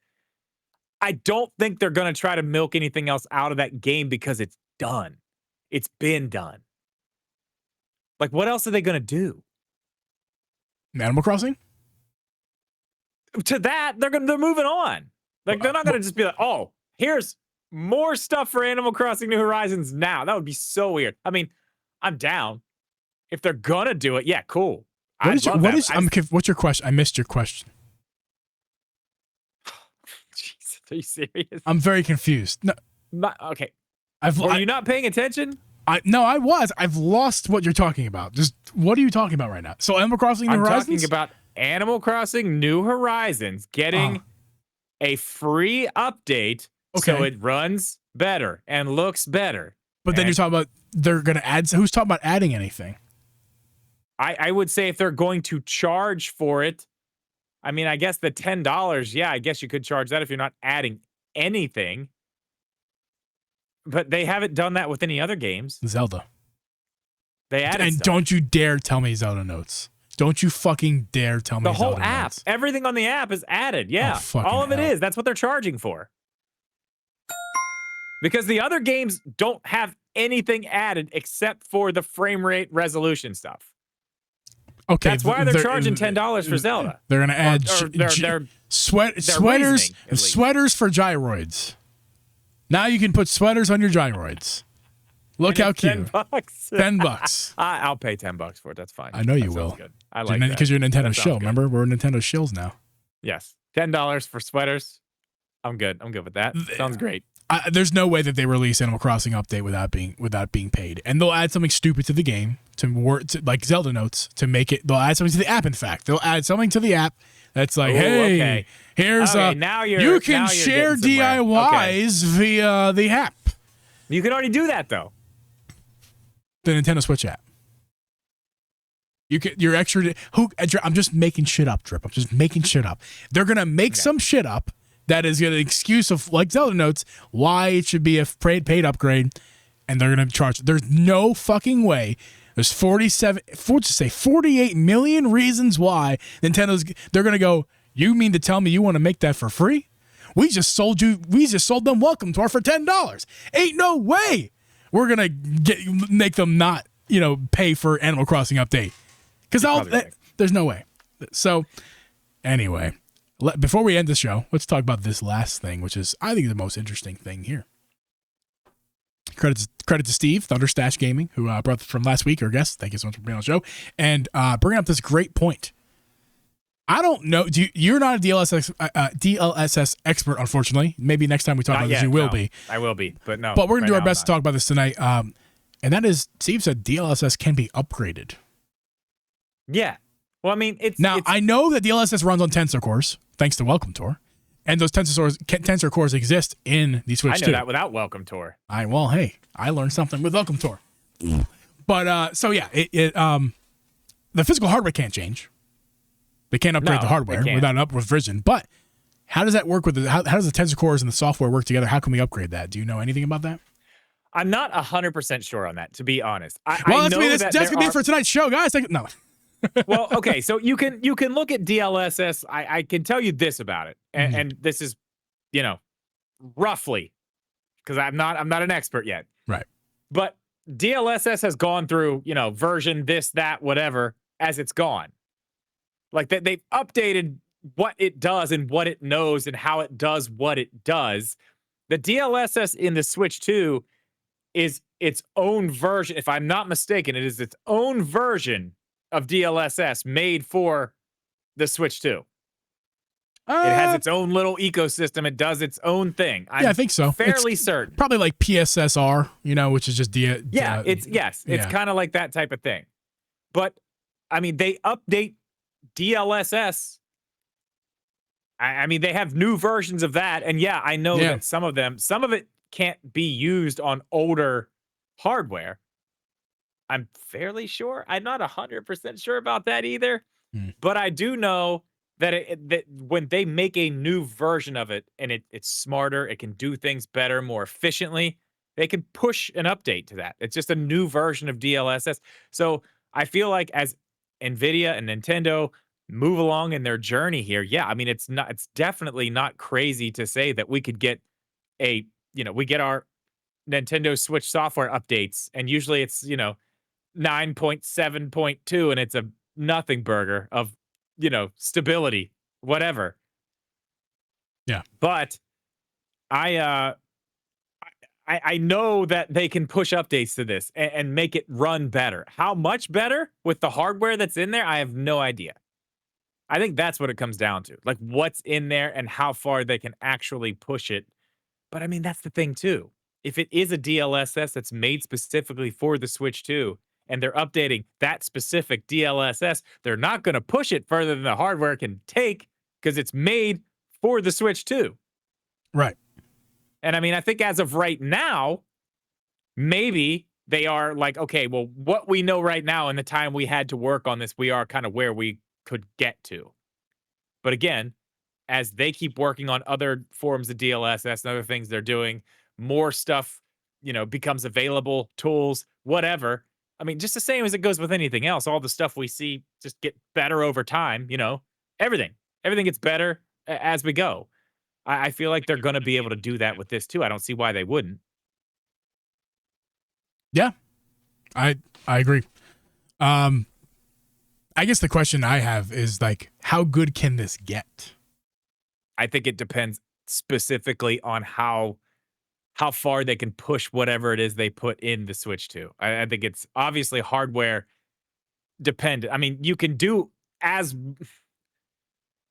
I don't think they're going to try to milk anything else out of that game because it's done. It's been done. Like, what else are they going to do? Animal Crossing? To that, they're moving on. Like, they're not going to just be like, oh, here's more stuff for Animal Crossing New Horizons now. That would be so weird. I mean, I'm down. If they're going to do it, yeah, cool. What's your question? I missed your question. Jesus, are you serious? I'm very confused. No, okay. Were you not paying attention? No, I was. I've lost what you're talking about. Just what are you talking about right now? So Animal Crossing New Horizons? I'm talking about Animal Crossing New Horizons getting a free update so it runs better and looks better. But then you're talking about they're going to add. Who's talking about adding anything? I would say if they're going to charge for it, I mean, I guess the $10, yeah, I guess you could charge that if you're not adding anything. But they haven't done that with any other games. Zelda. They added and stuff. Don't you dare tell me Zelda notes. Don't you fucking dare tell me the whole Zelda app. notes. Everything on the app is added. Yeah. All of it is. That's what they're charging for. Because the other games don't have anything added except for the frame rate resolution stuff. Okay, That's why they're charging $10 for Zelda. They're gonna add Or they're sweaters reasoning, at least. sweaters for gyroids. Now you can put sweaters on your gyroids. Look how cute. $10. $10. I'll pay $10 for it. That's fine. I know you That sounds will. Good. I like that. Because you're a Nintendo That sounds shill. good. Remember, we're Nintendo shills now. Yes, $10 for sweaters. I'm good. I'm good with that. Sounds great. There's no way that they release Animal Crossing update without being paid, and they'll add something stupid to the game like Zelda notes to make it. They'll add something to the app. In fact, they'll add something to the app that's like, hey, okay. here's now you can now you're share getting somewhere. DIYs via the app, You can already do that though. the Nintendo Switch app. You can your extra. I'm just making shit up, Drip. I'm just making shit up. They're gonna make some shit up. That is an excuse of, like Zelda notes, why it should be a paid upgrade, and they're going to charge. There's no fucking way. There's 48 million reasons why they're going to go, you mean to tell me you want to make that for free? We just sold them Welcome Tour for $10. Ain't no way we're going to make them not, pay for Animal Crossing update. Because there's no way. So, anyway. Before we end the show, let's talk about this last thing, which is, I think, the most interesting thing here. Credit to Steve, Thunderstash Gaming, who brought from last week, our guest. Thank you so much for being on the show. And bringing up this great point. I don't know. You're not a DLSS expert, unfortunately. Maybe next time we talk about this, you will be. I will be, but no. But we're going to do our best to talk about this tonight. And that is, Steve said DLSS can be upgraded. Yeah. Well, I mean, I know that DLSS runs on Tensor cores, thanks to Welcome Tour, and those Tensor cores exist in the Switch. I know that without Welcome Tour. I learned something with Welcome Tour. But the physical hardware can't change. They can't upgrade the hardware without an upward version. But how does that work with how does the Tensor cores and the software work together? How can we upgrade that? Do you know anything about that? I'm not 100% sure on that, to be honest. That's gonna be it for tonight's show, guys. No. Well, okay, so you can look at DLSS. I can tell you this about it, and this is, roughly, because I'm not an expert yet. Right. But DLSS has gone through, version this, that, whatever, as it's gone. Like they've updated what it does and what it knows and how it does what it does. The DLSS in the Switch 2 is its own version. If I'm not mistaken, it is its own version of DLSS made for the Switch 2. It has its own little ecosystem. It does its own thing. I think so. Fairly certain. Probably like PSSR, which is just it's kind of like that type of thing. But I mean, they update DLSS. I mean, they have new versions of that, and I know that some of it can't be used on older hardware. I'm fairly sure. I'm not 100% sure about that either. But I do know that that when they make a new version of it and it's smarter, it can do things better, more efficiently, they can push an update to that. It's just a new version of DLSS. So I feel like as NVIDIA and Nintendo move along in their journey here, I mean, it's definitely not crazy to say that we could get we get our Nintendo Switch software updates, and usually it's, 9.7.2, and it's a nothing burger of, stability, whatever. Yeah. But I know that they can push updates to this and make it run better. How much better with the hardware that's in there? I have no idea. I think that's what it comes down to. Like what's in there and how far they can actually push it. But I mean, that's the thing too. If it is a DLSS that's made specifically for the Switch 2, and they're updating that specific DLSS, they're not going to push it further than the hardware can take because it's made for the Switch 2. Right. And I mean, I think as of right now, maybe they are like, okay, well, what we know right now and the time we had to work on this, we are kind of where we could get to. But again, as they keep working on other forms of DLSS and other things they're doing, more stuff, becomes available, tools, whatever. I mean, just the same as it goes with anything else. All the stuff we see just get better over time, everything gets better as we go. I feel like they're going to be able to do that with this too. I don't see why they wouldn't. Yeah, I agree. I I guess the question I have is like, how good can this get? I think it depends specifically on how far they can push whatever it is they put in the Switch 2. I think it's obviously hardware dependent. I mean, you can do as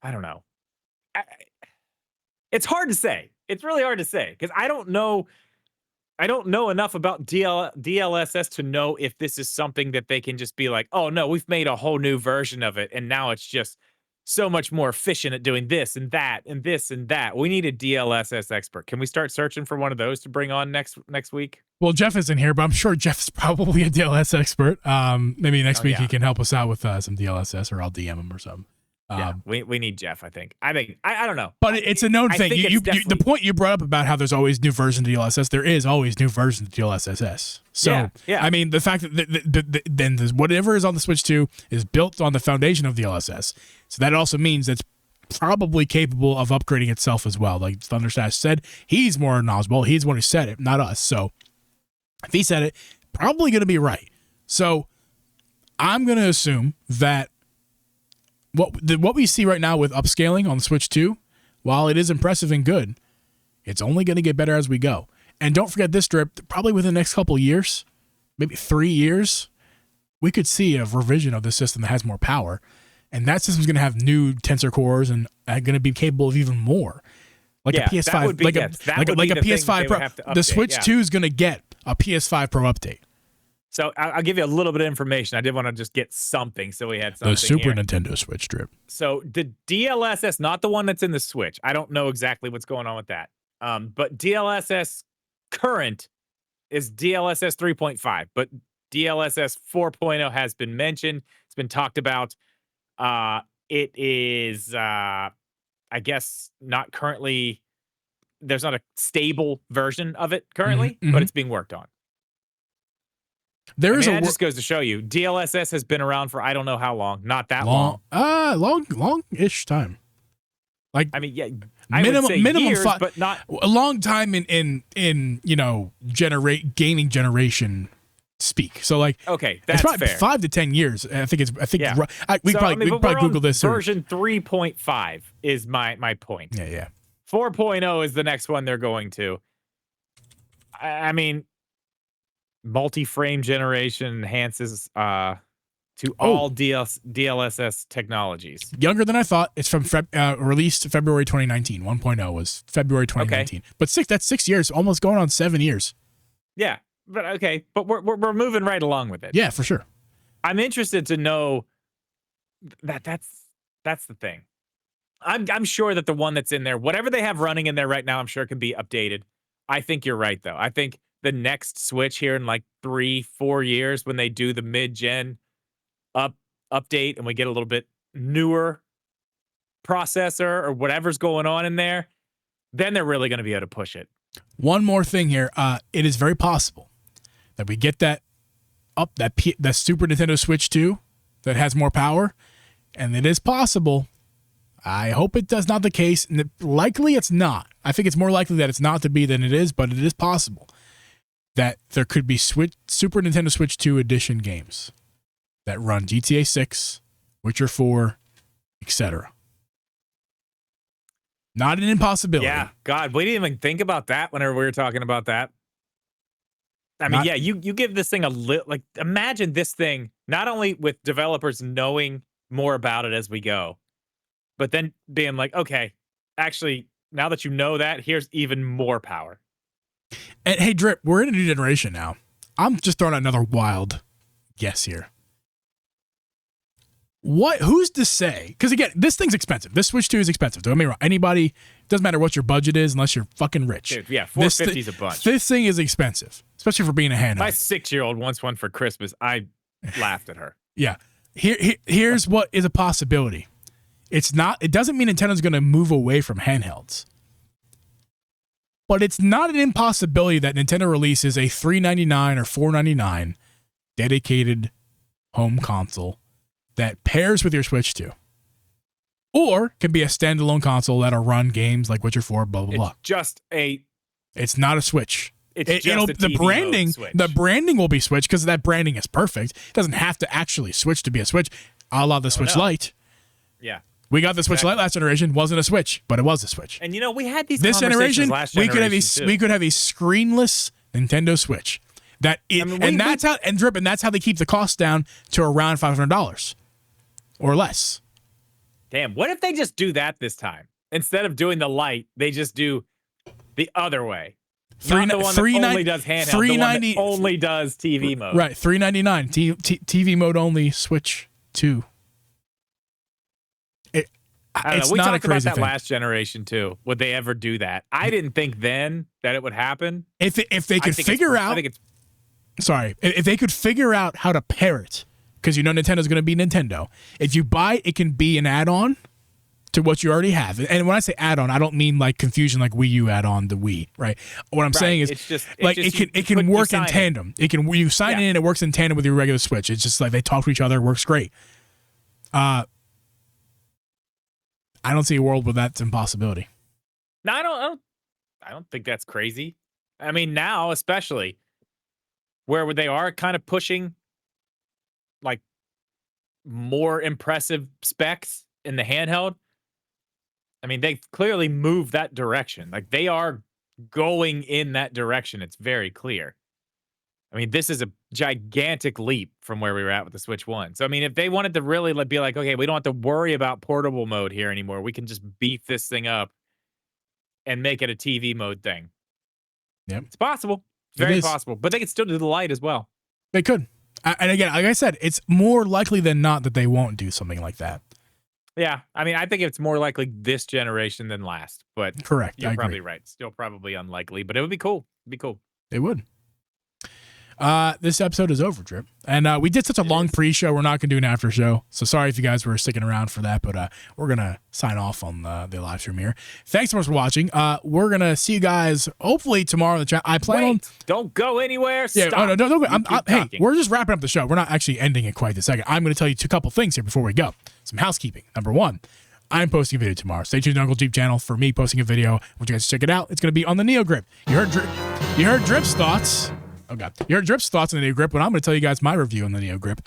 I don't know. It's hard to say. It's really hard to say because I don't know enough about DLSS to know if this is something that they can just be like, oh no, we've made a whole new version of it, and now it's just so much more efficient at doing this and that and this and that. We need a DLSS expert. Can we start searching for one of those to bring on next week? Well, Jeff isn't here, but I'm sure Jeff's probably a DLSS expert. Maybe next week he can help us out with some DLSS, or I'll DM him or something. Yeah, we need Jeff, I think. I don't know. But it's a known thing. The point you brought up about how there's always new versions of DLSS, there is always new versions of DLSS. So, yeah. I mean, the fact that then whatever is on the Switch 2 is built on the foundation of DLSS. So that also means it's probably capable of upgrading itself as well. Like Thunderstash said, he's more knowledgeable. He's the one who said it, not us. So if he said it, probably going to be right. So I'm going to assume that what we see right now with upscaling on the Switch 2, while it is impressive and good, it's only going to get better as we go. And don't forget this, Drip, probably within the next couple of years, maybe 3 years, we could see a revision of the system that has more power. And that system's going to have new tensor cores and going to be capable of even more. Like a PS5, like a PS5 Pro. The Switch 2 is going to get a PS5 Pro update. So I'll give you a little bit of information. I did want to just get something, so we had something. The Super Nintendo Switch, Drip. So the DLSS, not the one that's in the Switch. I don't know exactly what's going on with that. But DLSS current is DLSS 3.5, but DLSS 4.0 has been mentioned. It's been talked about. It is, I guess, not currently. There's not a stable version of it currently, but it's being worked on. That just goes to show you, DLSS has been around for I don't know how long. Not that long. Long-ish time. Like, I mean, yeah, minimum years, but not a long time in gaming generation speak. So like, okay, that's it's probably fair. 5 to 10 years. Yeah. We probably Google this. Version 3.5 is my point. Yeah. 4.0 is the next one they're going to. I mean, multi-frame generation enhances to all DLSS technologies. Younger than I thought. It's from released February 2019. 1.0 was February 2019. Okay. But that's 6 years, almost going on 7 years. Yeah, but okay, but we're moving right along with it. Yeah, for sure. I'm interested to know that's the thing. I'm sure that the one that's in there, whatever they have running in there right now, I'm sure can be updated. I think you're right though. I think the next Switch here in like 3-4 years, when they do the mid-gen update and we get a little bit newer processor or whatever's going on in there, then they're really going to be able to push it. One more thing here. It is very possible that we get that Super Nintendo Switch 2 that has more power, and it is possible. I hope it does not the case, and likely it's not. I think it's more likely that it's not to be than it is, but it is possible that there could be Super Nintendo Switch 2 edition games that run GTA 6, Witcher 4, etc. Not an impossibility. Yeah, God, we didn't even think about that whenever we were talking about that. I mean, you give this thing a little, like, imagine this thing, not only with developers knowing more about it as we go, but then being like, okay, actually, now that you know that, here's even more power. And hey, Drip, we're in a new generation now. I'm just throwing out another wild guess here. Who's to say? Because again, this thing's expensive. This Switch 2 is expensive. Don't get me wrong. Anybody, doesn't matter what your budget is unless you're fucking rich. Dude, yeah, $450 is a bunch. This thing is expensive, especially for being a handheld. My 6-year-old wants one for Christmas. I laughed at her. Yeah. Here's what is a possibility. It doesn't mean Nintendo's going to move away from handhelds. But it's not an impossibility that Nintendo releases a $399 or $499 dedicated home console that pairs with your Switch 2. Or can be a standalone console that'll run games like Witcher 4, blah, blah, blah. It's not a Switch. The branding will be Switch because that branding is perfect. It doesn't have to actually switch to be a Switch. a la the Switch no. Lite. Yeah. We got the Switch Lite last generation. Wasn't a Switch, but it was a Switch. And we had these This generation, last we could have generation, we could have a screenless Nintendo Switch. That's how they keep the cost down to around $500 or less. Damn, what if they just do that this time? Instead of doing the Lite, they just do the other way. Not the one that only does handheld, the one that only does TV mode. Right, $399 TV mode only Switch 2. I don't know. It's We not a talked about crazy that thing. last generation too. Would they ever do that? I didn't think then that it would happen. If they could figure out, I think it's if they could figure out how to pair it, because Nintendo's going to be Nintendo. If you buy it, it can be an add-on to what you already have. And when I say add-on, I don't mean like confusion like Wii U add-on the Wii, right? What I'm saying is it can work in tandem. You sign in and it works in tandem with your regular Switch. It's just like they talk to each other, it works great. I don't see a world where that's an impossibility. No, I don't think that's crazy. I mean, now especially where they are kind of pushing like more impressive specs in the handheld. I mean, they've clearly moved that direction. Like they are going in that direction. It's very clear. I mean, this is a gigantic leap from where we were at with the Switch 1. So, I mean, if they wanted to really be like, okay, we don't have to worry about portable mode here anymore. We can just beef this thing up and make it a TV mode thing. Yep. It's possible. It's very possible. But they could still do the Lite as well. They could. And again, like I said, it's more likely than not that they won't do something like that. Yeah. I mean, I think it's more likely this generation than last. But correct. You're probably right. Still probably unlikely, but it would be cool. It'd be cool. It would. This episode is over, Drip. And we did such a long pre-show, we're not going to do an after show. So sorry if you guys were sticking around for that, but we're going to sign off on the live stream here. Thanks so much for watching. We're going to see you guys hopefully tomorrow in the chat. I plan on... Don't go anywhere. Yeah, Stop. No, don't go. Hey, we're just wrapping up the show. We're not actually ending it quite this second. I'm going to tell you a couple things here before we go. Some housekeeping. Number one, I'm posting a video tomorrow. Stay tuned to the Uncle Jeep channel for me posting a video. I want you guys to check it out. It's going to be on the Neo Grip. You heard Drip's thoughts. Oh, God. You heard Drip's thoughts on the Neo Grip, but I'm going to tell you guys my review on the Neo Grip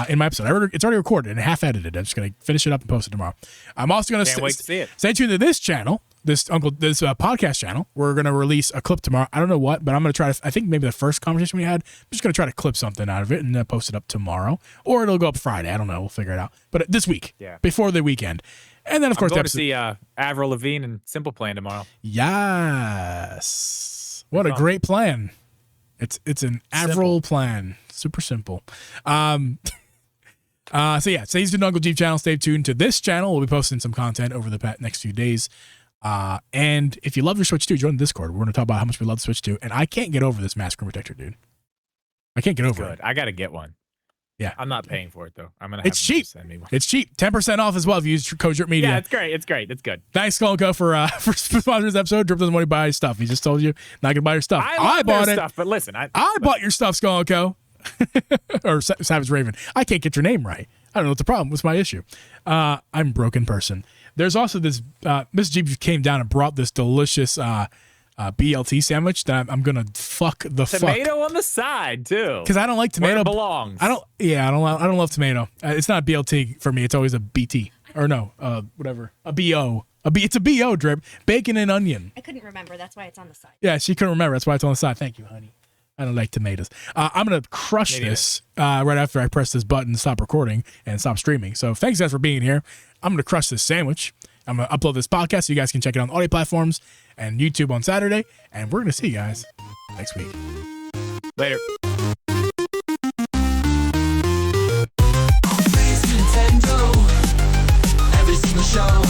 in my episode. It's already recorded and half edited. I'm just going to finish it up and post it tomorrow. I'm also going to stay tuned to this channel, this podcast channel. We're going to release a clip tomorrow. I don't know what, but I'm going to try to, I think maybe the first conversation we had, I'm just going to try to clip something out of it and post it up tomorrow. Or it'll go up Friday. I don't know. We'll figure it out. But this week, before the weekend. And then, of course, I'm going to see Avril Lavigne and Simple Plan tomorrow. Yes. What a great plan. It's an Avril plan. Super simple. So yeah, stay tuned to the Uncle Jeep channel. Stay tuned to this channel. We'll be posting some content over the next few days. And if you love your Switch 2, join the Discord. We're going to talk about how much we love the Switch 2. And I can't get over this mask screen protector, dude. I can't get over it. I got to get one. Yeah. I'm not paying for it, though. I'm going to have It's cheap. Send me one. It's cheap. 10% off as well if you use code Drip Media. Yeah, it's great. It's great. It's good. Thanks, Skolko, for sponsoring this episode. Drip doesn't want to buy his stuff. He just told you not going to buy your stuff. I bought it. Stuff, but listen, I bought your stuff, Skolko. Or Savage Raven. I can't get your name right. I don't know what the problem. What's my issue? I'm a broken person. There's also this, Miss Jeep came down and brought this delicious BLT sandwich that I'm gonna fuck the tomato on the side too, because I don't like tomato. Where it belongs. I don't love tomato. It's not a BLT for me. It's always a BT or no, whatever, a BO. It's a BO, Drip, bacon and onion. I couldn't remember. That's why it's on the side. Yeah, she couldn't remember. That's why it's on the side. Thank you, honey. I don't like tomatoes. I'm gonna crush this right after I press this button, stop recording, and stop streaming. So thanks guys for being here. I'm gonna crush this sandwich. I'm gonna upload this podcast so you guys can check it out on audio platforms and YouTube on Saturday. And we're gonna see you guys next week. Later. Nintendo, every single show.